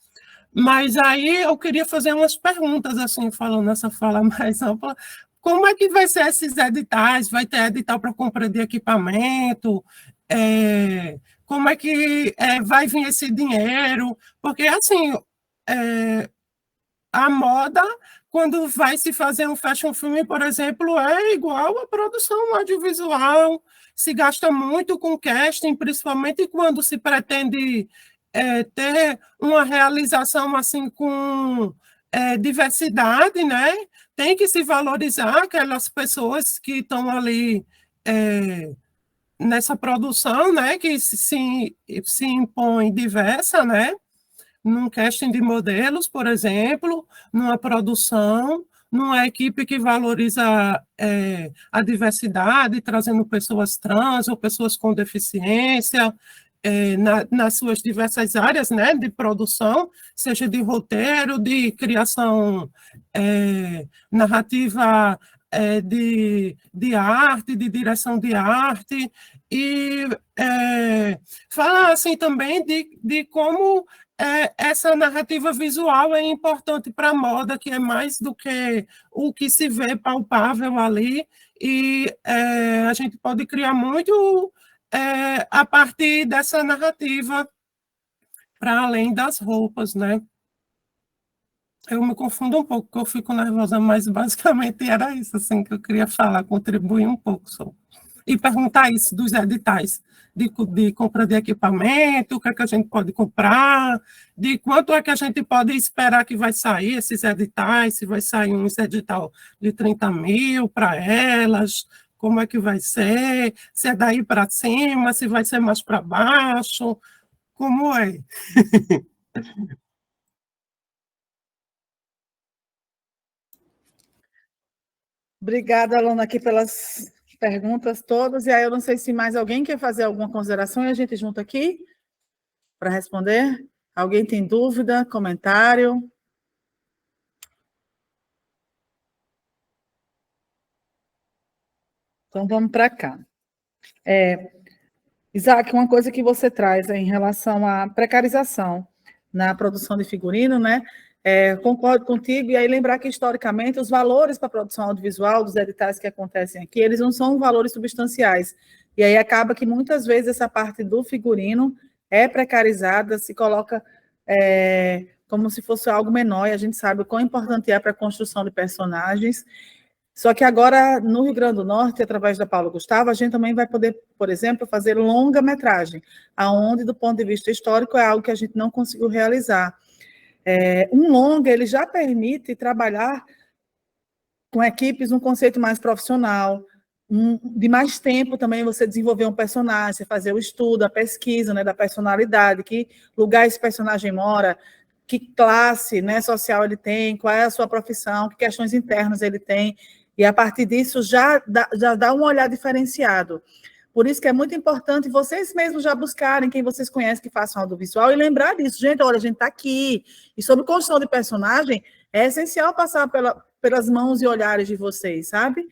Speaker 2: Mas aí eu queria fazer umas perguntas, assim, falando essa fala mais ampla. Como é que vai ser esses editais? Vai ter edital para compra de equipamento? Como é que vai vir esse dinheiro? Porque, assim, a moda, quando vai se fazer um fashion film, por exemplo, é igual a produção audiovisual, se gasta muito com casting, principalmente quando se pretende ter uma realização assim com diversidade, né? Tem que se valorizar aquelas pessoas que estão ali nessa produção, né? Que se impõe diversa, né? Num casting de modelos, por exemplo, numa produção, numa equipe que valoriza a diversidade, trazendo pessoas trans ou pessoas com deficiência, nas suas diversas áreas, né, de produção, seja de roteiro, de criação narrativa, de arte, de direção de arte, e falar assim também de como essa narrativa visual é importante para a moda, que é mais do que o que se vê palpável ali, e a gente pode criar muito a partir dessa narrativa, para além das roupas, né? Eu me confundo um pouco, porque eu fico nervosa, mas basicamente era isso assim, que eu queria falar, contribuir um pouco só. E perguntar isso dos editais, de compra de equipamento, o que é que a gente pode comprar, de quanto é que a gente pode esperar que vai sair esses editais, se vai sair um edital de 30 mil para elas, como é que vai ser, se é daí para cima, se vai ser mais para baixo, como é?
Speaker 1: Obrigada, Alana, aqui pelas perguntas todas. E aí, eu não sei se mais alguém quer fazer alguma consideração e a gente junta aqui para responder. Alguém tem dúvida, comentário? Então, vamos para cá. Isaac, uma coisa que você traz em relação à precarização na produção de figurino, né? Concordo contigo, e aí lembrar que, historicamente, os valores para a produção audiovisual, dos editais que acontecem aqui, eles não são valores substanciais, e aí acaba que, muitas vezes, essa parte do figurino é precarizada, se coloca como se fosse algo menor, e a gente sabe o quão importante é para a construção de personagens. Só que agora, no Rio Grande do Norte, através da Paulo Gustavo, a gente também vai poder, por exemplo, fazer longa-metragem, aonde, do ponto de vista histórico, é algo que a gente não conseguiu realizar. Um longa, ele já permite trabalhar com equipes um conceito mais profissional, de mais tempo também você desenvolver um personagem, você fazer o estudo, a pesquisa, né, da personalidade, que lugar esse personagem mora, que classe, né, social ele tem, qual é a sua profissão, que questões internas ele tem, e a partir disso já dá um olhar diferenciado. Por isso que é muito importante vocês mesmos já buscarem quem vocês conhecem que façam audiovisual e lembrar disso. Gente, olha, a gente está aqui. E sobre construção de personagem, é essencial passar pelas mãos e olhares de vocês, sabe?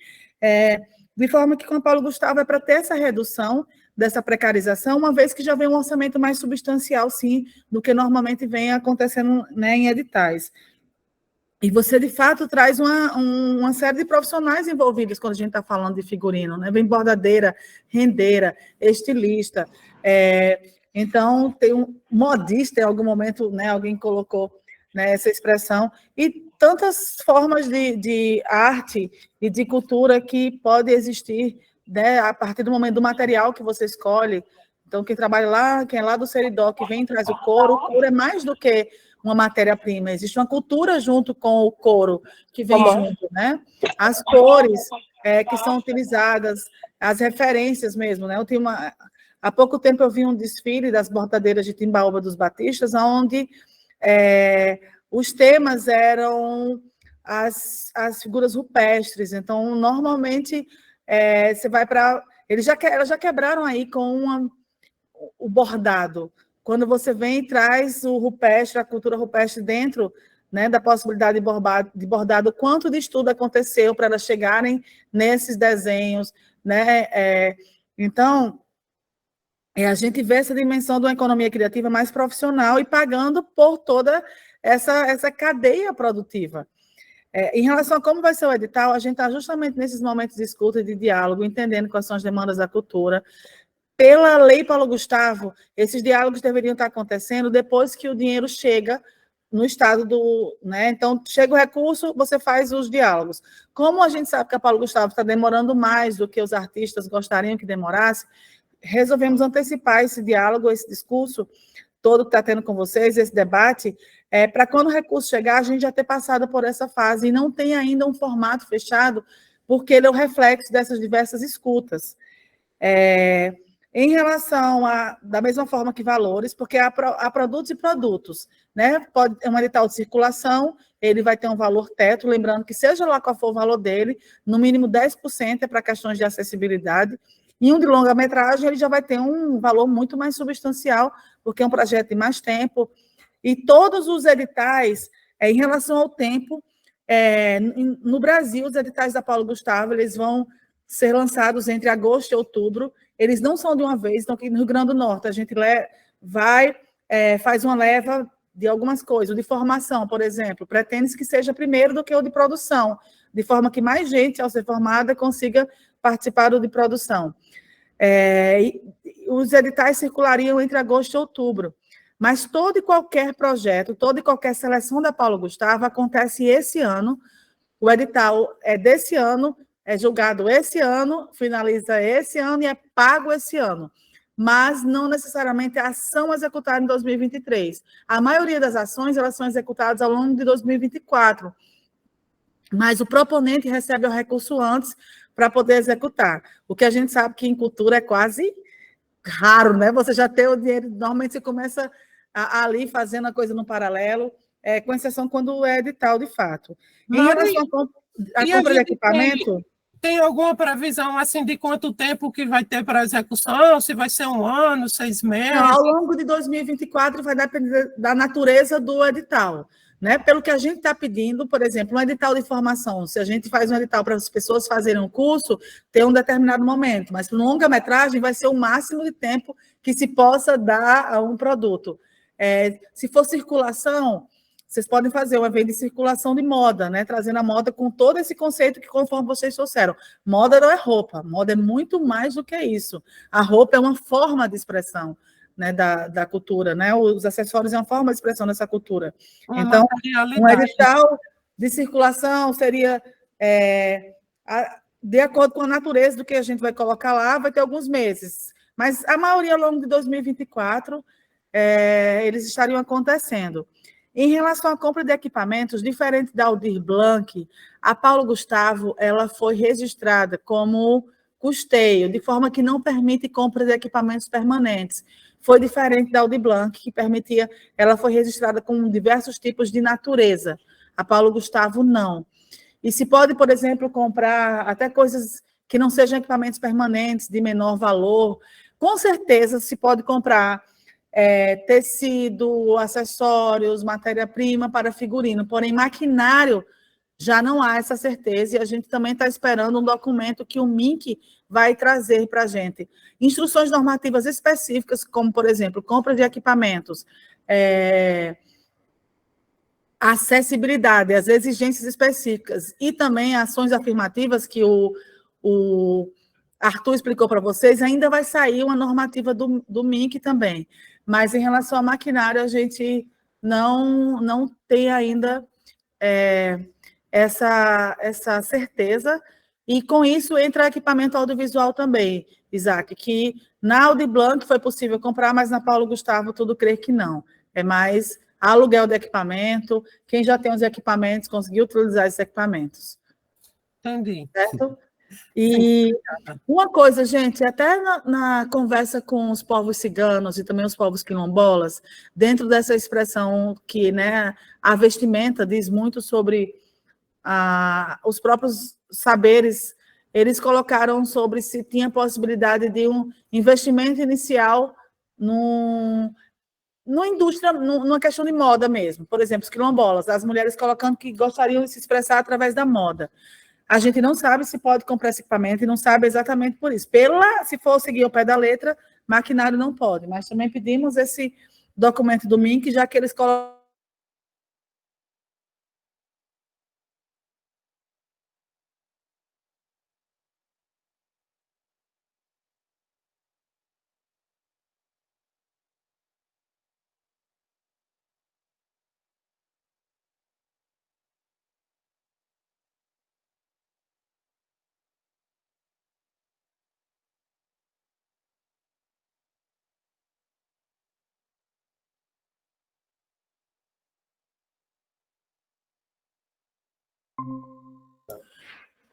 Speaker 1: De forma que, com a Paulo Gustavo, é para ter essa redução dessa precarização, uma vez que já vem um orçamento mais substancial, sim, do que normalmente vem acontecendo, né, em editais. E você, de fato, traz uma série de profissionais envolvidos quando a gente está falando de figurino, né? Vem bordadeira, rendeira, estilista. Então, tem um modista, em algum momento, né, alguém colocou, né, essa expressão, e tantas formas de arte e de cultura que pode existir, né, a partir do momento do material que você escolhe. Então, quem trabalha lá, quem é lá do Seridó, que vem e traz o couro é mais do que uma matéria-prima, existe uma cultura junto com o couro que vem junto, né? As cores que são utilizadas, as referências mesmo, né? Há pouco tempo eu vi um desfile das bordadeiras de Timbaúba dos Batistas, onde os temas eram as figuras rupestres. Então, normalmente, você vai para... Elas já quebraram aí com o bordado. Quando você vem e traz o rupestre, a cultura rupestre dentro, né, da possibilidade de bordado, quanto de estudo aconteceu para elas chegarem nesses desenhos, né? Então, a gente vê essa dimensão de uma economia criativa mais profissional e pagando por toda essa cadeia produtiva. Em relação a como vai ser o edital, a gente está justamente nesses momentos de escuta e de diálogo, entendendo quais são as demandas da cultura. Pela Lei Paulo Gustavo, esses diálogos deveriam estar acontecendo depois que o dinheiro chega no estado né? Então, chega o recurso, você faz os diálogos. Como a gente sabe que a Paulo Gustavo está demorando mais do que os artistas gostariam que demorasse, resolvemos antecipar esse diálogo, esse discurso todo que está tendo com vocês, esse debate, para quando o recurso chegar, a gente já ter passado por essa fase e não tem ainda um formato fechado, porque ele é o reflexo dessas diversas escutas. Em relação da mesma forma que valores, porque há produtos e produtos, né? É um edital de circulação, ele vai ter um valor teto, lembrando que seja lá qual for o valor dele, no mínimo 10% é para questões de acessibilidade, e um de longa-metragem ele já vai ter um valor muito mais substancial, porque é um projeto de mais tempo, e todos os editais, em relação ao tempo, no Brasil, os editais da Paulo Gustavo, eles vão ser lançados entre agosto e outubro. Eles não são de uma vez, então aqui no Rio Grande do Norte a gente faz uma leva de algumas coisas. O de formação, por exemplo, pretende que seja primeiro do que o de produção, de forma que mais gente, ao ser formada, consiga participar do de produção. Os editais circulariam entre agosto e outubro, mas todo e qualquer projeto, toda e qualquer seleção da Paulo Gustavo acontece esse ano. O edital é desse ano, é julgado esse ano, finaliza esse ano e é pago esse ano. Mas não necessariamente a ação executada em 2023. A maioria das ações elas são executadas ao longo de 2024. Mas o proponente recebe o recurso antes para poder executar. O que a gente sabe que em cultura é quase raro, né? Você já tem o dinheiro, normalmente você começa ali fazendo a coisa no paralelo, com exceção quando é edital de fato. Em relação à compra de equipamento...
Speaker 2: Tem alguma previsão assim de quanto tempo que vai ter para execução? Se vai ser 1 ano, 6 meses?
Speaker 1: Não, ao longo de 2024 vai depender da natureza do edital, né? Pelo que a gente está pedindo, por exemplo, um edital de formação. Se a gente faz um edital para as pessoas fazerem um curso, tem um determinado momento, mas para longa-metragem vai ser o máximo de tempo que se possa dar a um produto. Se for circulação, vocês podem fazer um evento de circulação de moda, né? Trazendo a moda com todo esse conceito que, conforme vocês trouxeram, moda não é roupa, moda é muito mais do que isso. A roupa é uma forma de expressão, né, da cultura, né? Os acessórios é uma forma de expressão dessa cultura. Então, um edital de circulação seria, de acordo com a natureza do que a gente vai colocar lá, vai ter alguns meses, mas a maioria ao longo de 2024 eles estariam acontecendo. Em relação à compra de equipamentos, diferente da Aldir Blanc, a Paulo Gustavo ela foi registrada como custeio, de forma que não permite compra de equipamentos permanentes. Foi diferente da Aldir Blanc, que permitia, ela foi registrada com diversos tipos de natureza. A Paulo Gustavo não. E se pode, por exemplo, comprar até coisas que não sejam equipamentos permanentes, de menor valor. Com certeza se pode comprar tecido, acessórios, matéria-prima para figurino, porém maquinário já não há essa certeza e a gente também está esperando um documento que o MINC vai trazer para a gente. Instruções normativas específicas, como, por exemplo, compra de equipamentos, acessibilidade, as exigências específicas e também ações afirmativas que o Arthur explicou para vocês, ainda vai sair uma normativa do MINC também. Mas em relação ao maquinário, a gente não tem ainda essa certeza. E com isso entra equipamento audiovisual também, Isaac, que na Audi Blanc foi possível comprar, mas na Paulo Gustavo tudo crer que não. É mais aluguel de equipamento, quem já tem os equipamentos conseguiu utilizar esses equipamentos.
Speaker 2: Entendi.
Speaker 1: Certo? E uma coisa, gente, até na conversa com os povos ciganos e também os povos quilombolas, dentro dessa expressão que, né, a vestimenta diz muito sobre os próprios saberes, eles colocaram sobre se tinha possibilidade de um investimento inicial numa indústria, numa questão de moda mesmo. Por exemplo, os quilombolas, as mulheres colocando que gostariam de se expressar através da moda. A gente não sabe se pode comprar esse equipamento e não sabe exatamente por isso. Se for seguir ao pé da letra, maquinário não pode, mas também pedimos esse documento do MINC, já que eles colocam.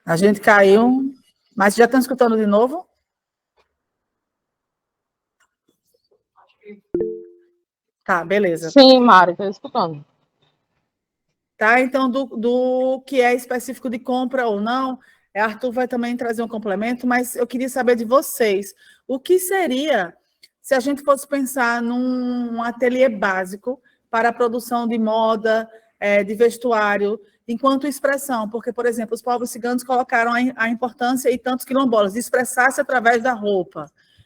Speaker 1: A gente caiu, mas já estão escutando de novo? Tá, beleza.
Speaker 4: Sim, Mari, estou escutando.
Speaker 1: Tá, então, do que é específico de compra ou não, Arthur vai também trazer um complemento, mas eu queria saber de vocês, o que seria se a gente fosse pensar num ateliê básico para a produção de moda, de vestuário, enquanto expressão, porque, por exemplo, os povos ciganos colocaram a importância, e tantos quilombolas, de expressar-se através da roupa,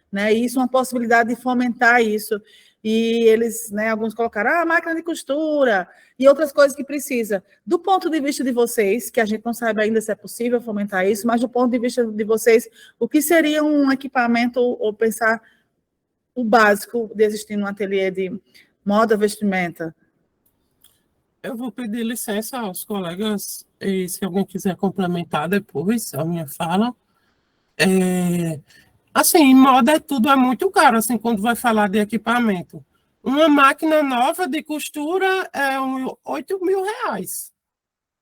Speaker 1: né? E isso é uma possibilidade de fomentar isso. E eles, né, alguns colocaram a máquina de costura e outras coisas que precisa. Do ponto de vista de vocês, que a gente não sabe ainda se é possível fomentar isso, mas do ponto de vista de vocês, o que seria um equipamento, ou pensar o básico de existir num ateliê de moda, vestimenta?
Speaker 2: Eu vou pedir licença aos colegas, e se alguém quiser complementar depois a minha fala. Assim, moda tudo é muito caro, assim, quando vai falar de equipamento. Uma máquina nova de costura é uns 8 mil reais.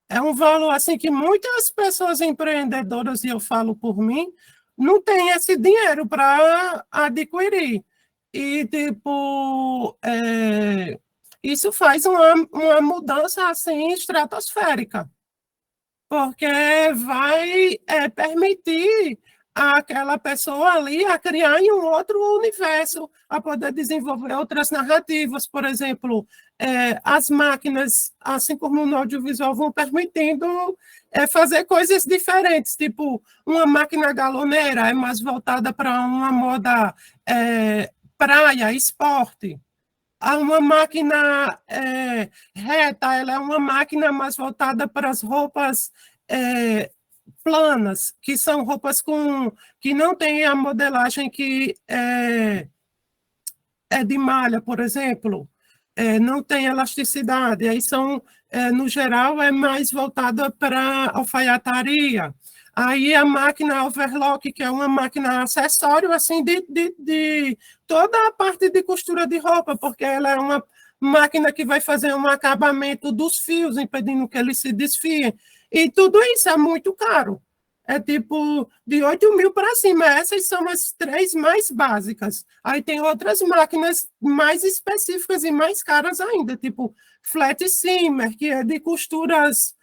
Speaker 2: É um valor, assim, que muitas pessoas empreendedoras, e eu falo por mim, não têm esse dinheiro para adquirir. E, tipo, isso faz uma mudança, assim, estratosférica, porque vai permitir aquela pessoa ali a criar em um outro universo, a poder desenvolver outras narrativas. Por exemplo, as máquinas, assim como no audiovisual, vão permitindo fazer coisas diferentes, tipo, uma máquina galoneira é mais voltada para uma moda praia, esporte. Uma máquina reta, ela é uma máquina mais voltada para as roupas planas, que são roupas que não têm a modelagem que é de malha, por exemplo, não tem elasticidade, aí são, no geral, é mais voltada para alfaiataria. Aí a máquina overlock, que é uma máquina acessório, assim, de toda a parte de costura de roupa, porque ela é uma máquina que vai fazer um acabamento dos fios, impedindo que eles se desfiem. E tudo isso é muito caro. É tipo de 8 mil para cima. Essas são as 3 mais básicas. Aí tem outras máquinas mais específicas e mais caras ainda, tipo flat simmer, que é de costuras...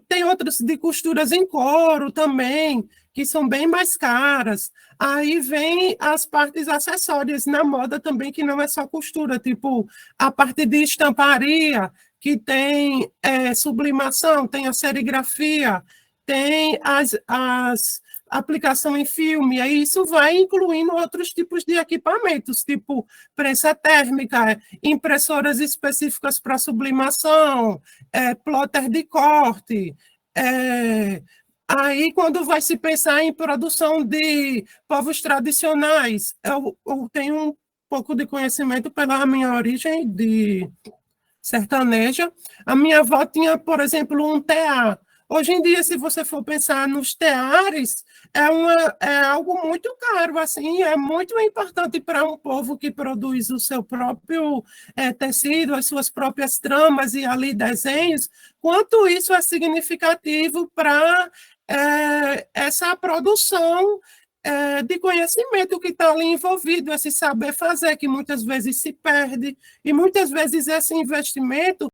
Speaker 2: Tem outras de costuras em couro também, que são bem mais caras. Aí vem as partes acessórias na moda também, que não é só costura, tipo a parte de estamparia, que tem sublimação, tem a serigrafia, tem aplicação em filme, aí isso vai incluindo outros tipos de equipamentos, tipo prensa térmica, impressoras específicas para sublimação, plotter de corte. Aí, quando vai se pensar em produção de povos tradicionais, eu tenho um pouco de conhecimento pela minha origem de sertaneja. A minha avó tinha, por exemplo, um tear. Hoje em dia, se você for pensar nos teares, é algo muito caro, assim, é muito importante para um povo que produz o seu próprio tecido, as suas próprias tramas e ali desenhos, quanto isso é significativo para essa produção de conhecimento que está ali envolvido, esse saber fazer, que muitas vezes se perde, e muitas vezes esse investimento